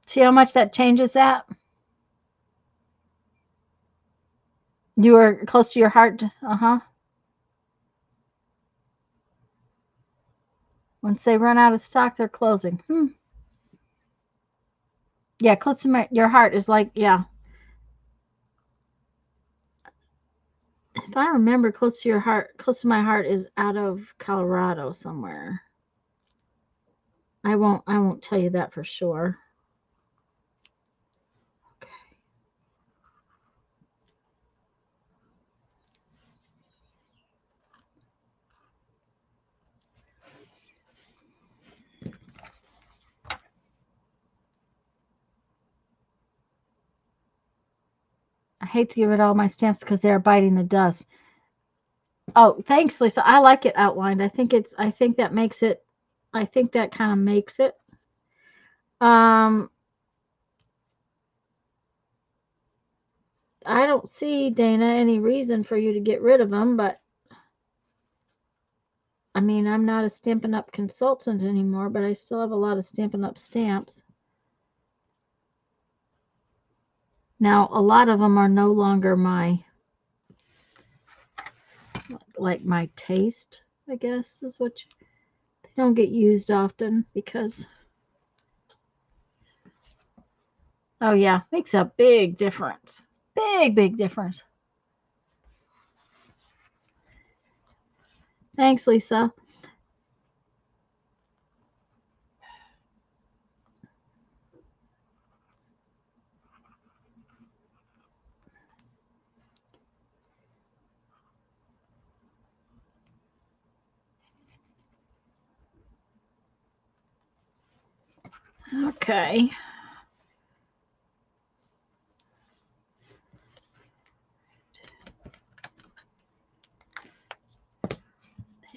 Speaker 1: See how much that changes that? You were close to your heart. Once they run out of stock, they're closing. Yeah, close to your heart is like, yeah. If I remember, close to my heart is out of Colorado somewhere. I won't tell you that for sure. Okay. hate to get rid of all my stamps because they're biting the dust. Oh, thanks, Lisa. I like it outlined. I think that makes it, I think that kind of makes it. I don't see, Dana, any reason for you to get rid of them, but I mean, I'm not a Stampin' Up! Consultant anymore, but I still have a lot of Stampin' Up! Stamps. Now, a lot of them are no longer like my taste, I guess, is what they don't get used often because, oh yeah, makes a big difference. Big difference. Thanks, Lisa. Okay.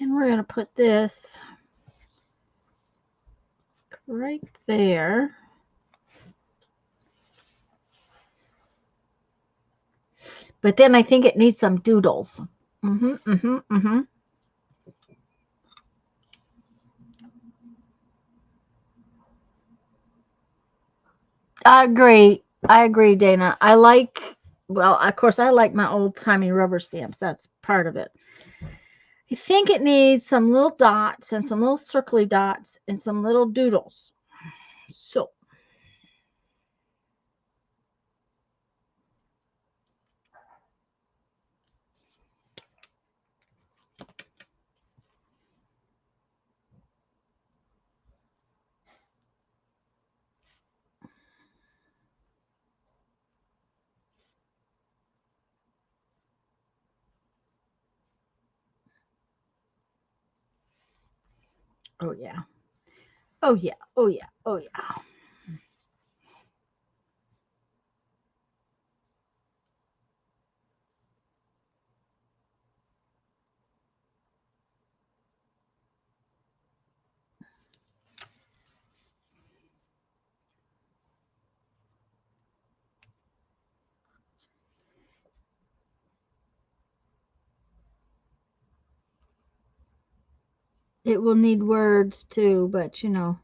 Speaker 1: And we're going to put this right there. But then I think it needs some doodles. I agree, Dana. Well, of course, I like my old timey rubber stamps. That's part of it. I think it needs some little dots and some little circly dots and some little doodles. So, oh yeah. Oh yeah. Oh yeah. Oh yeah. It will need words too, but you know.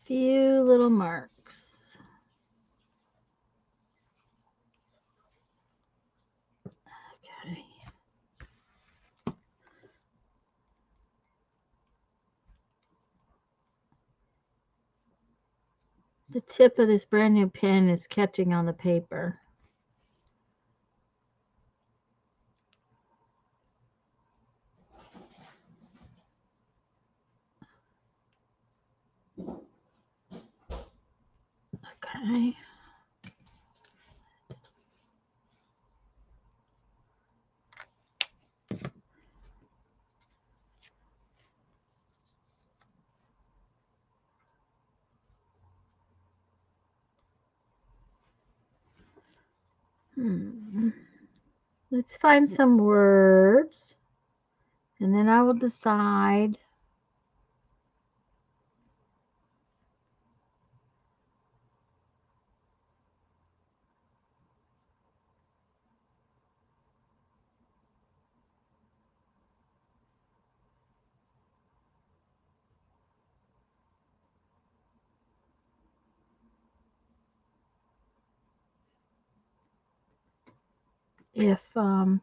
Speaker 1: Few little marks. Okay. The tip of this brand new pen is catching on the paper. Okay. Let's find some words, and then I will decide. if I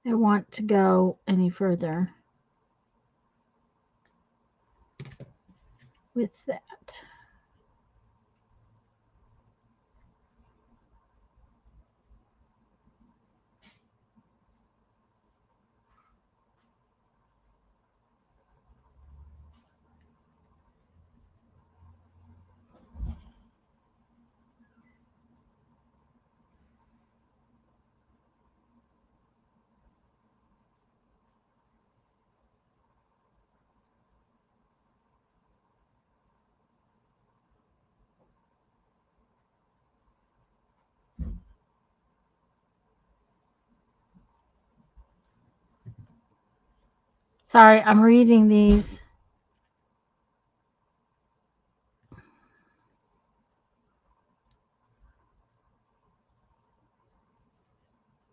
Speaker 1: want to go any further with that. Sorry, I'm reading these.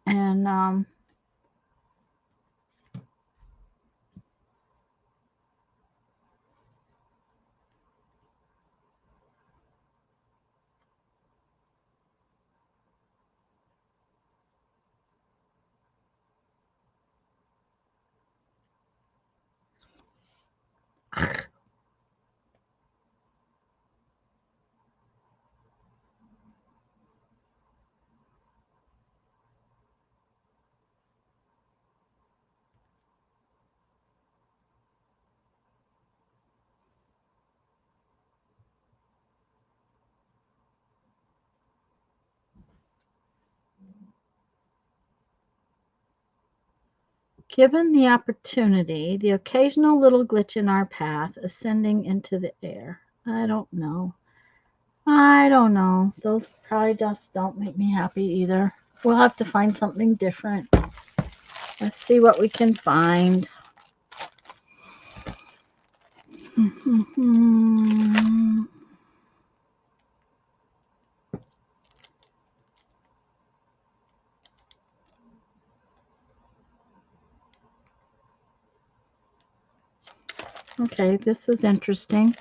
Speaker 1: And given the opportunity, the occasional little glitch in our path, ascending into the air. I don't know. I don't know. Those probably just don't make me happy either. We'll have to find something different. Let's see what we can find. Okay, this is interesting.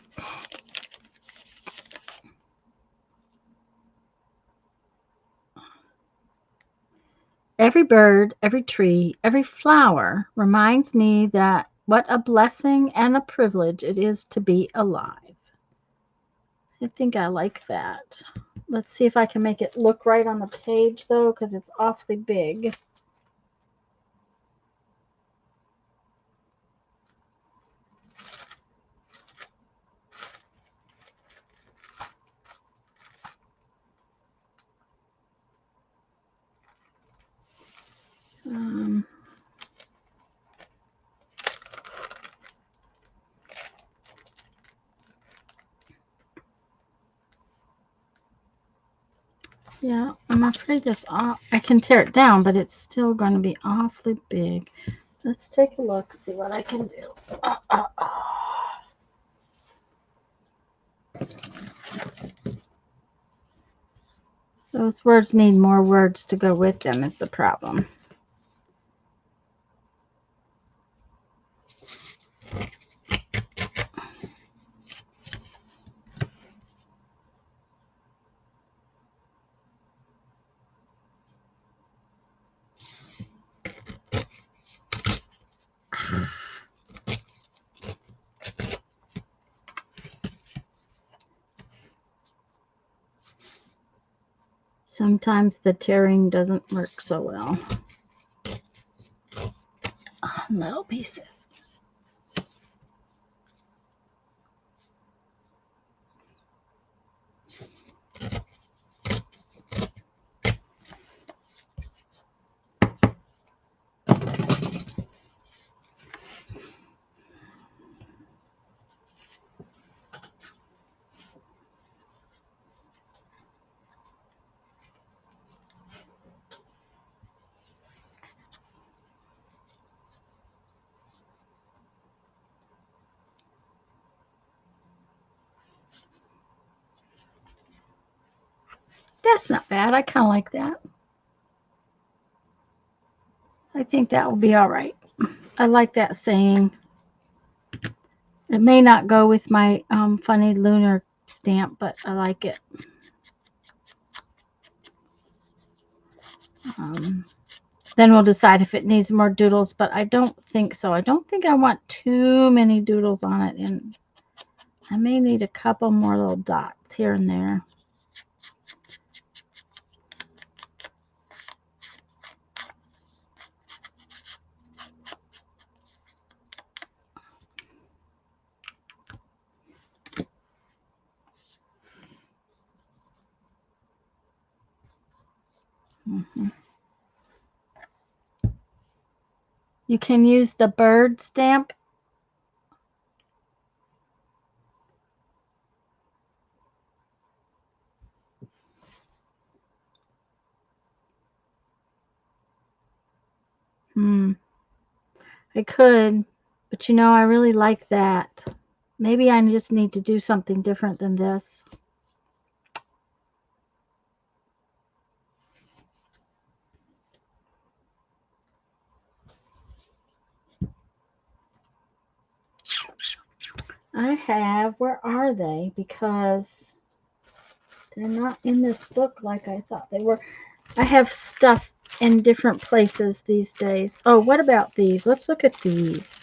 Speaker 1: Every bird, every tree, every flower reminds me that what a blessing and a privilege it is to be alive. I think I like that. Let's see if I can make it look right on the page, though, because it's awfully big. Yeah, I'm afraid that's I can tear it down, but it's still going to be awfully big. Let's take a look, see what I can do. Those words need more words to go with them is the problem. Sometimes the tearing doesn't work so well on little pieces. That's not bad. I kind of like that. I think that will be all right. I like that saying. It may not go with my funny lunar stamp, but I like it. Then we'll decide if it needs more doodles, but I don't think so. I don't think I want too many doodles on it, and I may need a couple more little dots here and there. You can use the bird stamp. I could, but you know, I really like that. Maybe I just need to do something different than this. I have, where are they? Because they're not in this book like I thought they were. I have stuff in different places these days. Oh, what about these? Let's look at these.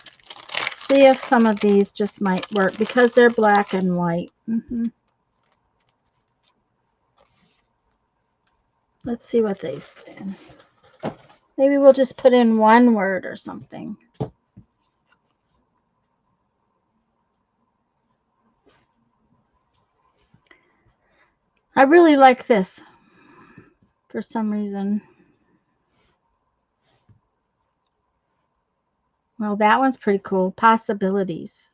Speaker 1: See if some of these just might work because they're black and white. Let's see what they say. Maybe we'll just put in one word or something. I really like this for some reason. Well, that one's pretty cool. Possibilities.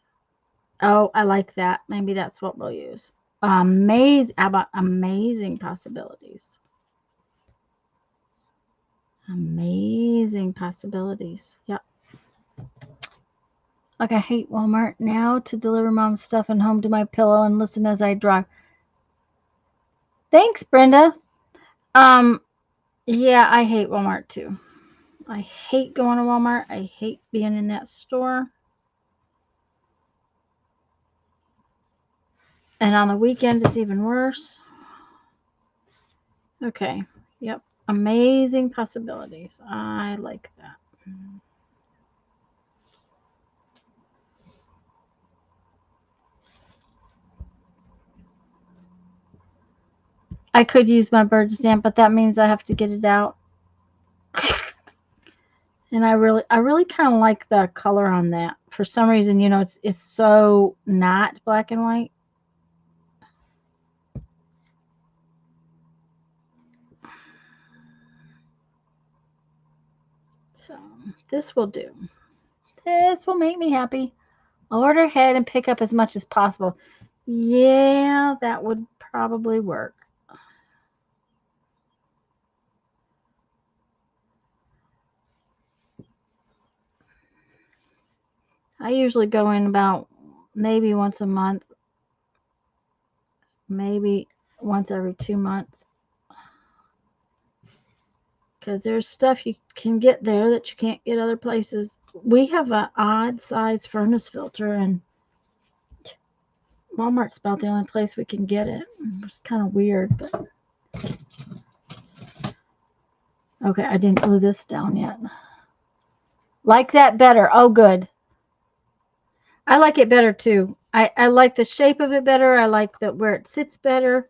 Speaker 1: Oh, I like that. Maybe that's what we'll use. Amazing. How about amazing possibilities? Amazing possibilities. Yep. Like I hate Walmart now to deliver mom's stuff and home to my pillow and listen as I drive. Thanks, Brenda. Yeah, I hate Walmart too. I hate going to Walmart. I hate being in that store. And on the weekend, it's even worse. Okay. Yep. Amazing possibilities. I like that. I could use my bird stamp, but that means I have to get it out. And I really kind of like the color on that. For some reason, you know, it's so not black and white. So this will do. This will make me happy. I'll order ahead and pick up as much as possible. Yeah, that would probably work. I usually go in about maybe once a month, maybe once every 2 months. Because there's stuff you can get there that you can't get other places. We have an odd size furnace filter, and Walmart's about the only place we can get it. It's kind of weird, but okay, I didn't glue this down yet. Like that better. Oh, good. I like it better too. I like the shape of it better. I like the where it sits better.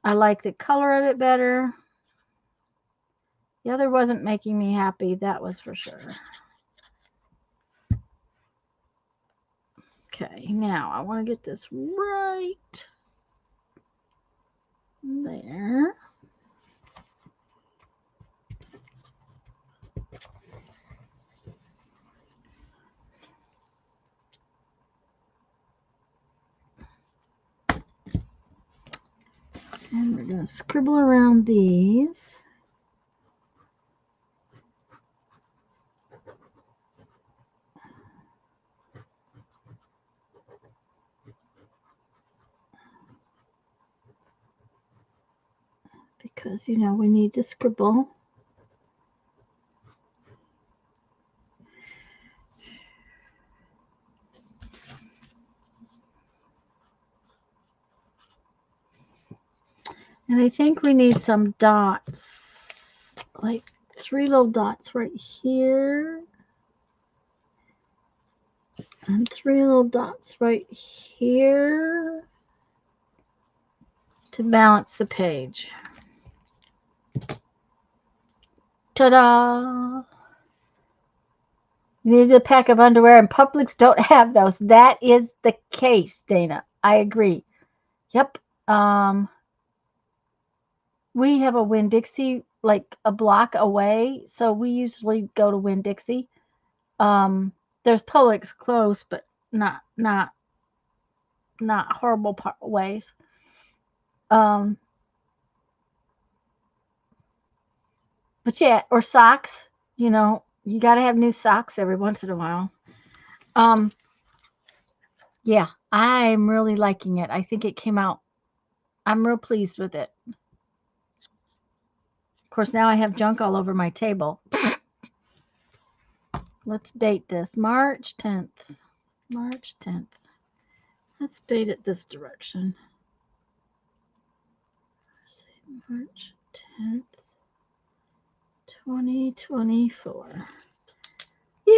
Speaker 1: I like the color of it better. The other wasn't making me happy, that was for sure. Okay, now I want to get this right there. And we're going to scribble around these. Because, you know, we need to scribble. And I think we need some dots like 3 little dots right here. And 3 little dots right here to balance the page. Ta-da! You need a pack of underwear, and Publix don't have those. That is the case, Dana. I agree. Yep. We have a Winn-Dixie like a block away, so we usually go to Winn-Dixie. There's Publix close, but not horrible ways. But yeah, or socks. You know, you got to have new socks every once in a while. Yeah, I'm really liking it. I think it came out. I'm real pleased with it. Of course, now I have junk all over my table. Let's date this. March 10th. March 10th. Let's date it this direction. March 10th, 2024. Yay!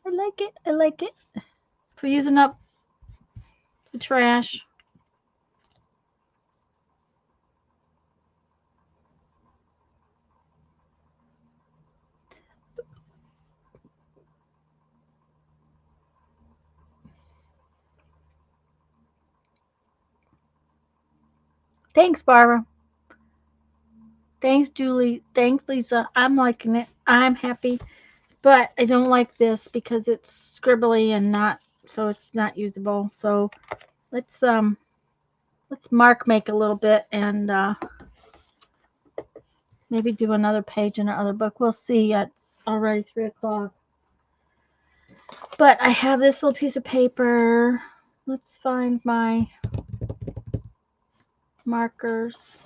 Speaker 1: I like it. I like it. For using up the trash. Thanks, Barbara. Thanks, Julie. Thanks, Lisa. I'm liking it. I'm happy. But I don't like this because it's scribbly and not, so it's not usable. So let's mark make a little bit and maybe do another page in our other book. We'll see. It's already 3 o'clock. But I have this little piece of paper. Let's find my markers.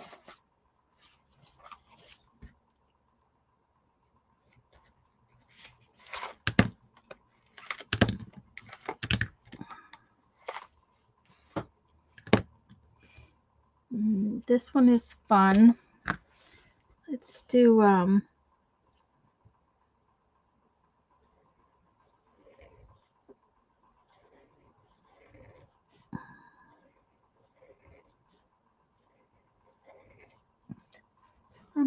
Speaker 1: This one is fun. Let's do let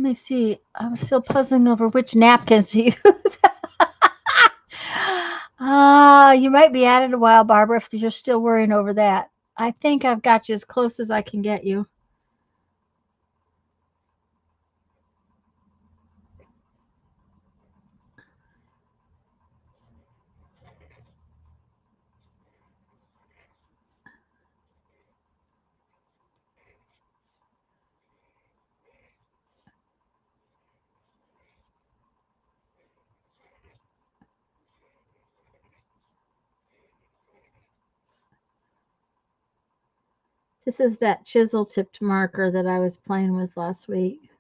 Speaker 1: me see. I'm still puzzling over which napkins to use. You might be at it a while, Barbara, if you're still worrying over that. I think I've got you as close as I can get you. This is that chisel tipped marker that I was playing with last week.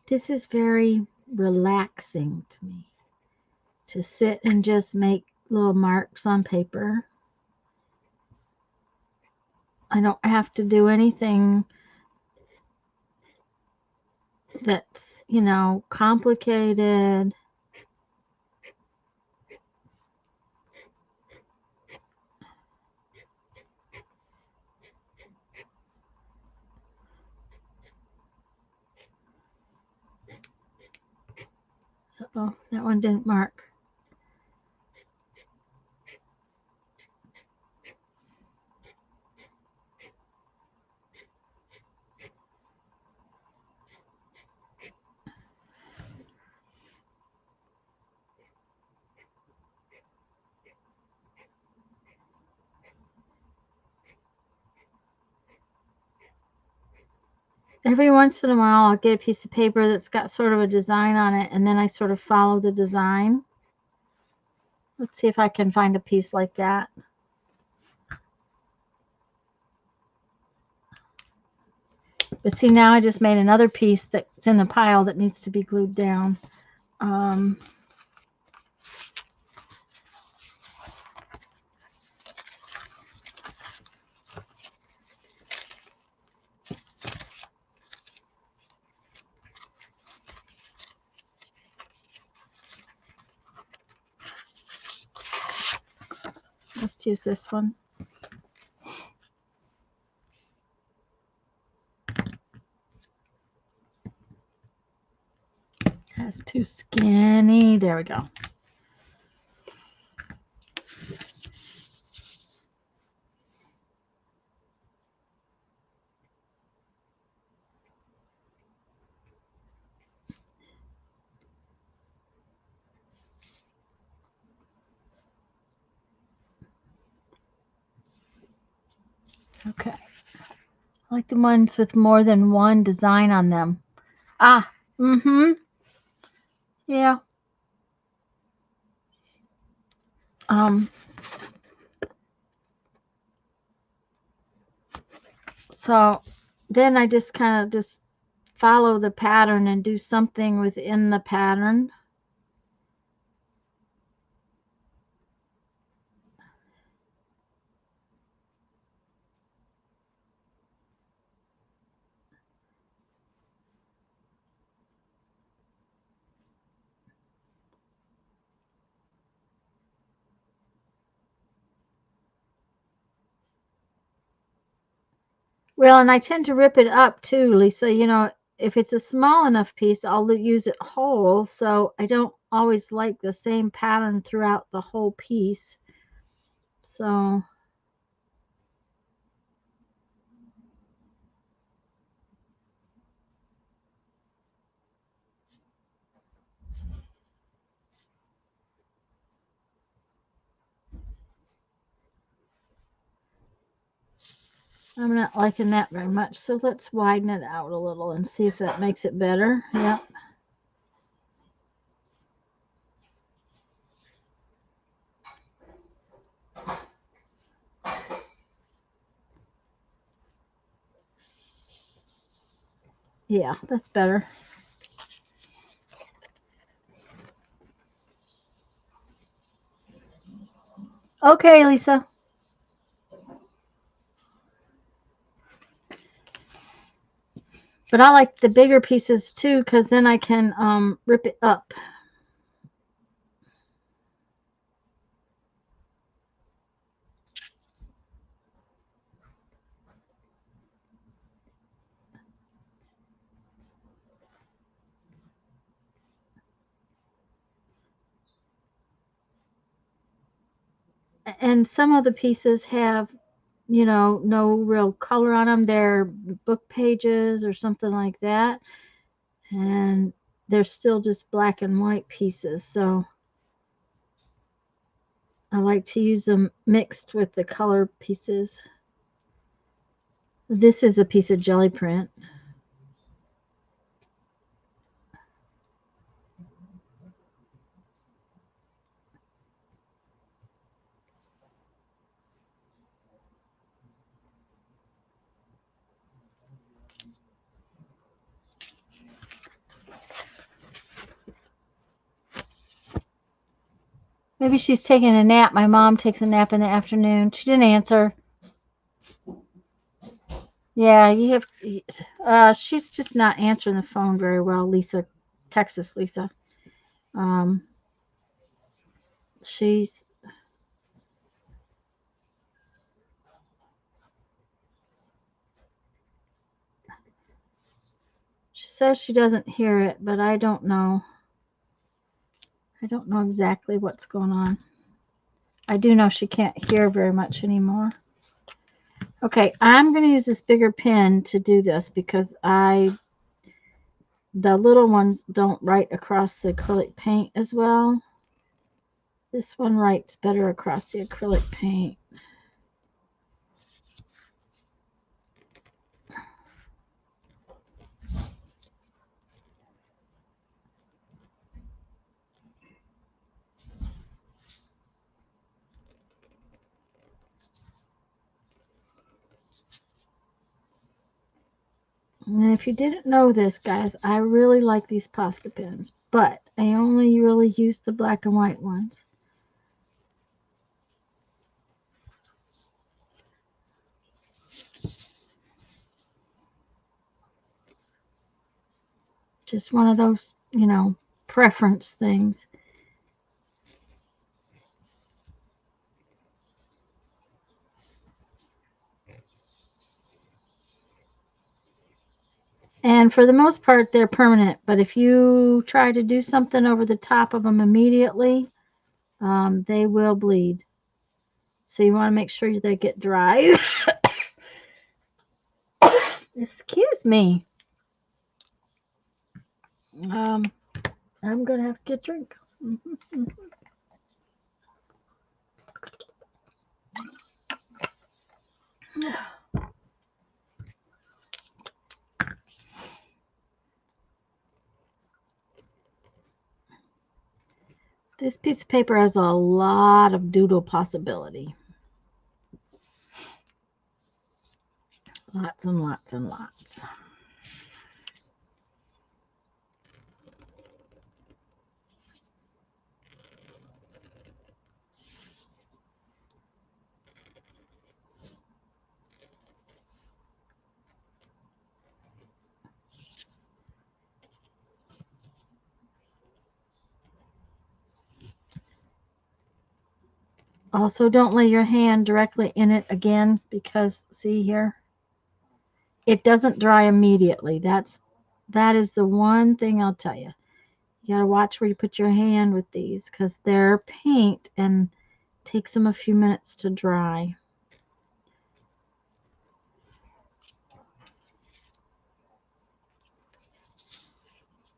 Speaker 1: This is very relaxing to me, to sit and just make little marks on paper. I don't have to do anything that's, complicated. Uh-oh, that one didn't mark. Every once in a while, I'll get a piece of paper that's got sort of a design on it, and then I sort of follow the design. Let's see if I can find a piece like that. But see, now I just made another piece that's in the pile that needs to be glued down. Let's use this one. That's too skinny. There we go. Okay. I like the ones with more than one design on them. Ah, yeah. So then I just kind of just follow the pattern and do something within the pattern. Well, and I tend to rip it up too, Lisa. You know, if it's a small enough piece, I'll use it whole. So I don't always like the same pattern throughout the whole piece. So I'm not liking that very much. So let's widen it out a little and see if that makes it better. Yeah. Yeah, that's better. Okay, Lisa. But I like the bigger pieces too, because then I can rip it up. And some of the pieces have, you know, no real color on them. They're book pages or something like that. And they're still just black and white pieces. So I like to use them mixed with the color pieces. This is a piece of jelly print. Maybe she's taking a nap. My mom takes a nap in the afternoon. She didn't answer. Yeah, you have. She's just not answering the phone very well, Lisa. Texas, Lisa. Um, she's. She says she doesn't hear it, but I don't know. I don't know exactly what's going on. I do know she can't hear very much anymore. Okay, I'm going to use this bigger pen to do this because the little ones don't write across the acrylic paint as well. This one writes better across the acrylic paint. And if you didn't know this, guys, I really like these Posca pens, but I only really use the black and white ones. Just one of those, preference things. And for the most part, they're permanent. But if you try to do something over the top of them immediately, they will bleed. So you want to make sure they get dry. Excuse me. Um, I'm going to have to get a drink. This piece of paper has a lot of doodle possibility. Lots and lots and lots. Also, don't lay your hand directly in it again because, see here, it doesn't dry immediately. That is the one thing I'll tell you. You gotta watch where you put your hand with these because they're paint and takes them a few minutes to dry.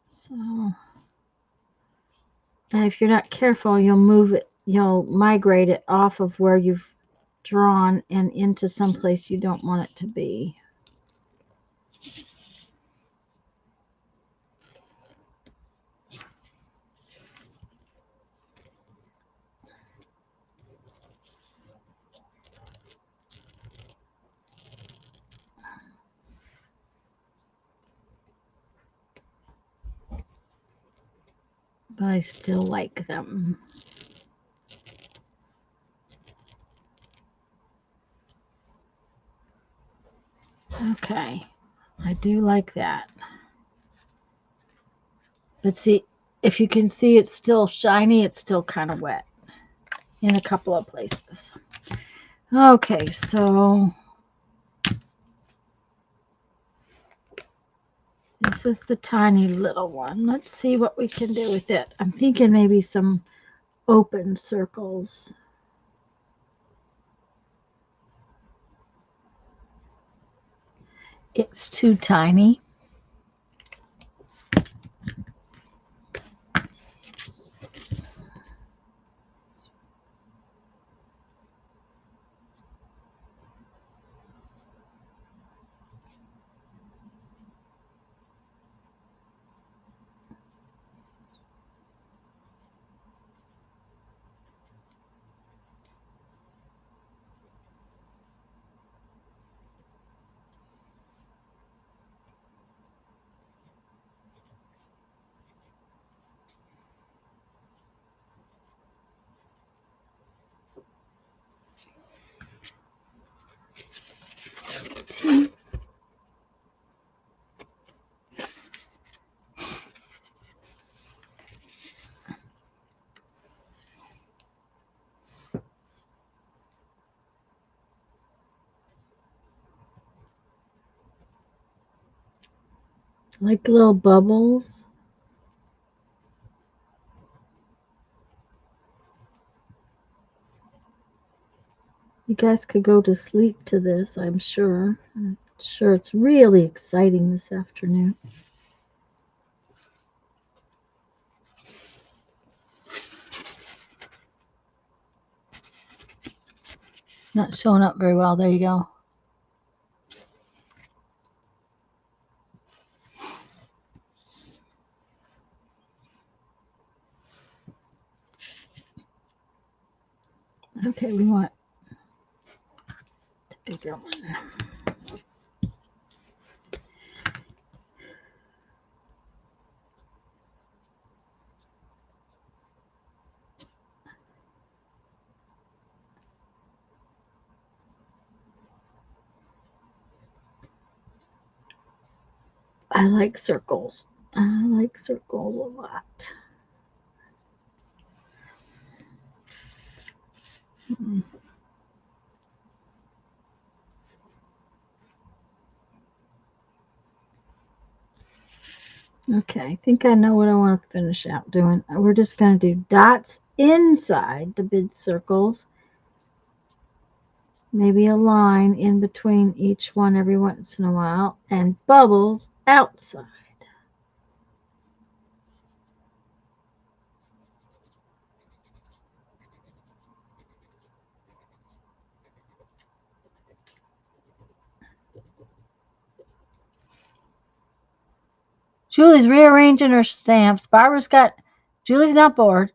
Speaker 1: So, and if you're not careful, you'll migrate it off of where you've drawn and into some place you don't want it to be. But I still like them. Okay, I do like that. But see, if you can see it's still shiny, it's still kind of wet in a couple of places. Okay, so this is the tiny little one. Let's see what we can do with it. I'm thinking maybe some open circles. It's too tiny. See? Like little bubbles. You guys could go to sleep to this, I'm sure. I'm sure it's really exciting this afternoon. Not showing up very well. There you go. Okay, we want the bigger one. I like circles. I like circles a lot. Okay, I think I know what I want to finish out doing. We're just going to do dots inside the big circles. Maybe a line in between each one every once in a while, and bubbles outside. Julie's rearranging her stamps. Julie's not bored.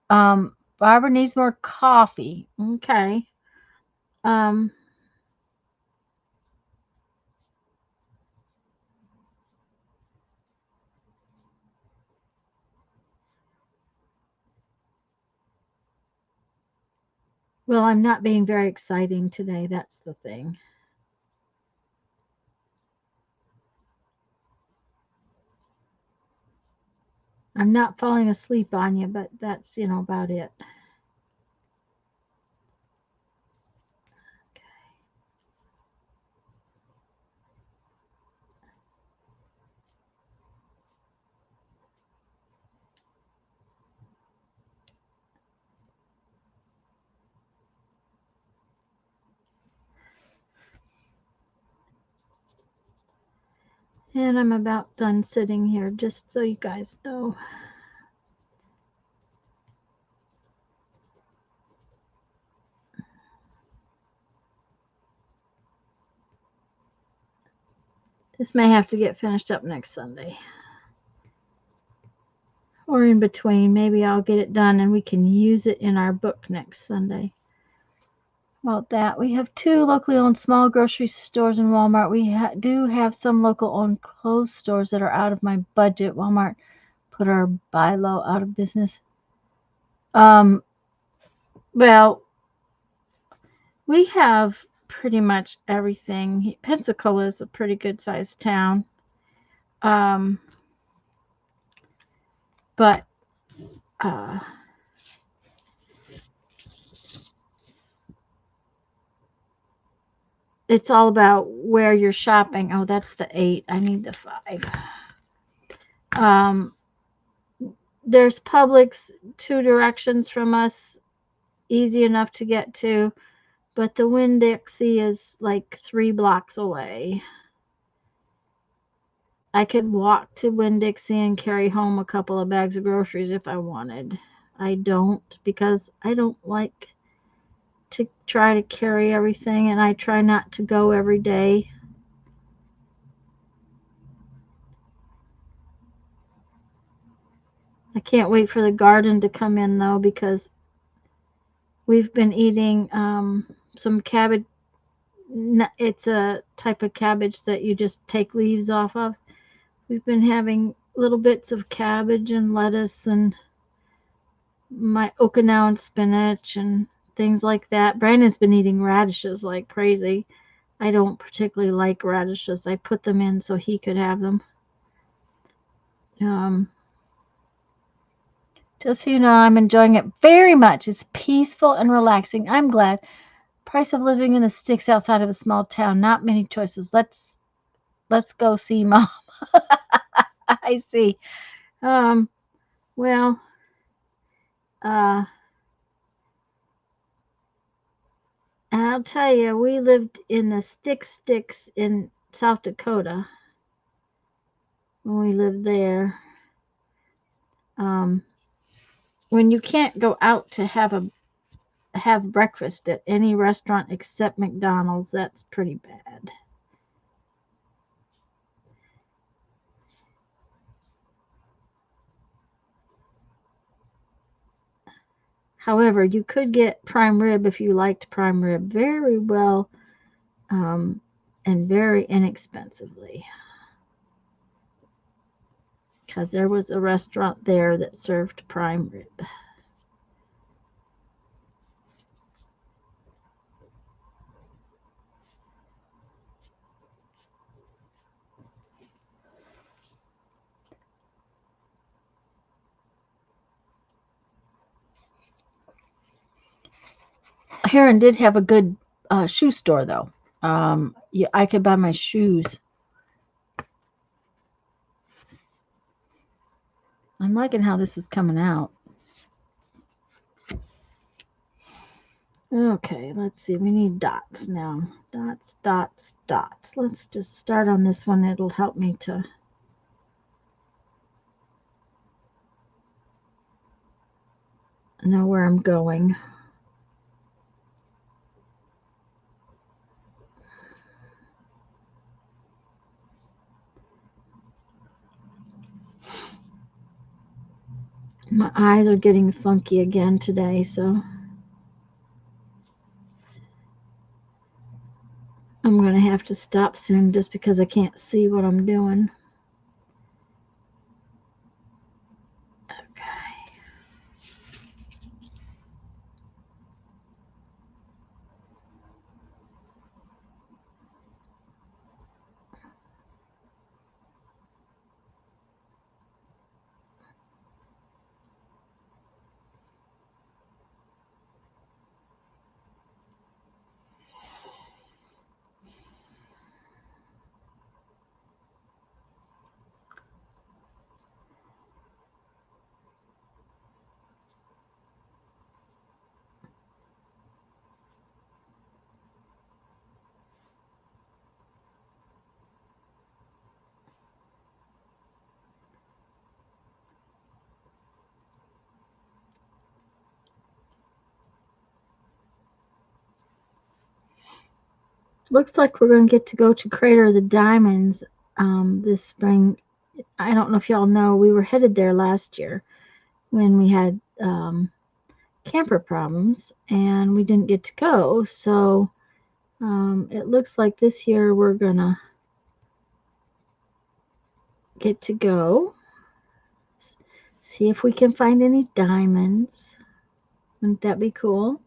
Speaker 1: Barbara needs more coffee. Okay. Um, well, I'm not being very exciting today. That's the thing. I'm not falling asleep on you, but that's, about it. And I'm about done sitting here, just so you guys know. This may have to get finished up next Sunday. Or in between. Maybe I'll get it done and we can use it in our book next Sunday. About that, we have 2 locally owned small grocery stores in Walmart. We do have some local owned clothes stores that are out of my budget. Walmart put our buy low out of business. Well, we have pretty much everything. Pensacola is a pretty good sized town. But it's all about where you're shopping. Oh, that's the 8. I need the 5. There's Publix 2 directions from us, easy enough to get to, but the Winn-Dixie is like 3 blocks away. I could walk to Winn-Dixie and carry home a couple of bags of groceries if I wanted. I don't, because I don't like to try to carry everything, and I try not to go every day. I can't wait for the garden to come in though, because we've been eating some cabbage. It's a type of cabbage that you just take leaves off of. We've been having little bits of cabbage and lettuce and my Okinawan spinach and things like that. Brandon's been eating radishes like crazy. I don't particularly like radishes. I put them in so he could have them. Just so you know, I'm enjoying it very much. It's peaceful and relaxing. I'm glad. Price of living in the sticks outside of a small town. Not many choices. Let's go see Mom. I see. Well, I'll tell you, we lived in the sticks in South Dakota when we lived there. When you can't go out to have breakfast at any restaurant except McDonald's, that's pretty bad. However, you could get prime rib if you liked prime rib very well, and very inexpensively. Because there was a restaurant there that served prime rib. Heron did have a good shoe store, though. Yeah, I could buy my shoes. I'm liking how this is coming out. Okay, let's see. We need dots now. Dots, dots, dots. Let's just start on this one. It'll help me to know where I'm going. My eyes are getting funky again today, so I'm going to have to stop soon just because I can't see what I'm doing. Okay. Looks like we're going to get to go to Crater of the Diamonds this spring. I don't know if y'all know, we were headed there last year when we had camper problems and we didn't get to go. So it looks like this year we're going to get to go. See if we can find any diamonds. Wouldn't that be cool?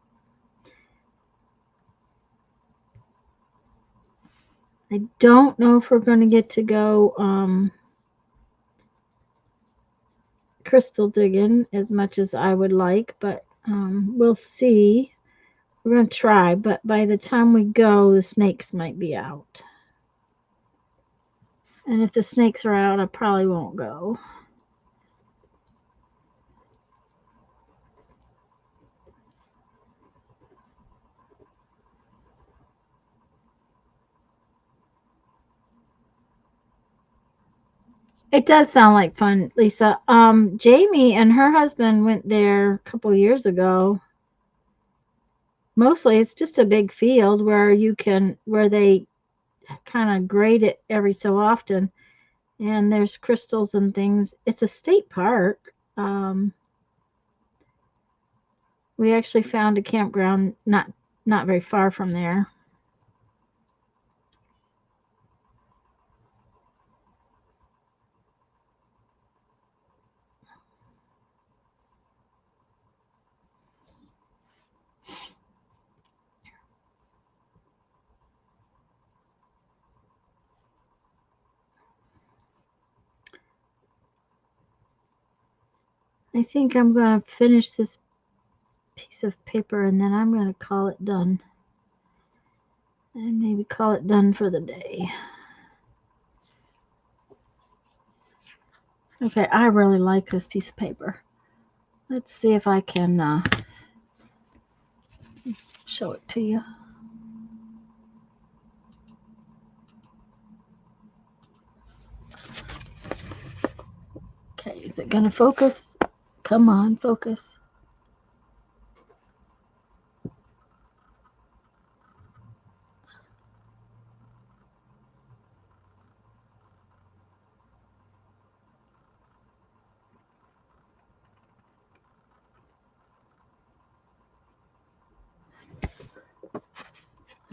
Speaker 1: I don't know if we're going to get to go crystal digging as much as I would like, but we'll see. We're going to try, but by the time we go, the snakes might be out. And if the snakes are out, I probably won't go. It does sound like fun, Lisa. Jamie and her husband went there a couple years ago. Mostly it's just a big field where they kind of grade it every so often, and there's crystals and things. It's a state park. We actually found a campground not very far from there. I think I'm going to finish this piece of paper and then I'm going to call it done. And maybe call it done for the day. Okay, I really like this piece of paper. Let's see if I can show it to you. Okay, is it going to focus? Come on, focus.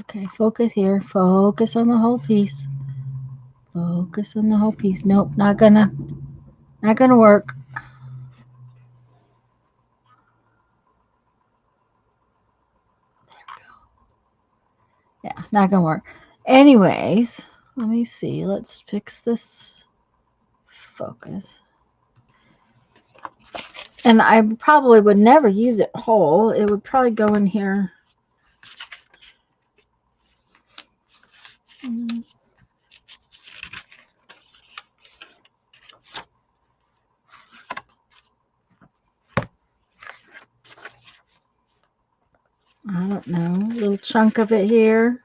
Speaker 1: Okay, focus here. Focus on the whole piece. Focus on the whole piece. Nope, not gonna work. There we go. Yeah, not gonna work. Anyways, let me see. Let's fix this focus. And I probably would never use it whole. It would probably go in here don't know, a little chunk of it here.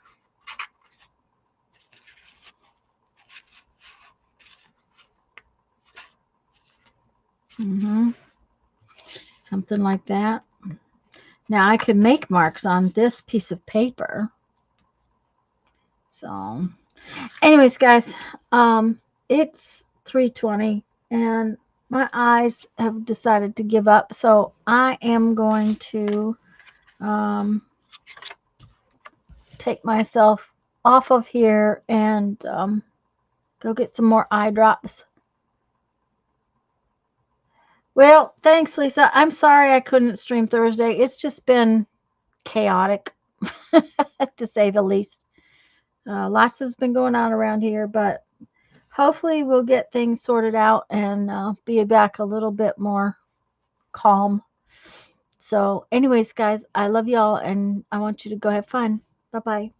Speaker 1: Something like that. Now I could make marks on this piece of paper. So anyways, guys, it's 3:20 and my eyes have decided to give up. So I am going to take myself off of here and go get some more eye drops. Well, thanks, Lisa. I'm sorry I couldn't stream Thursday. It's just been chaotic, to say the least. Lots has been going on around here, but hopefully we'll get things sorted out and be back a little bit more calm. So anyways, guys, I love y'all and I want you to go have fun. Bye-bye.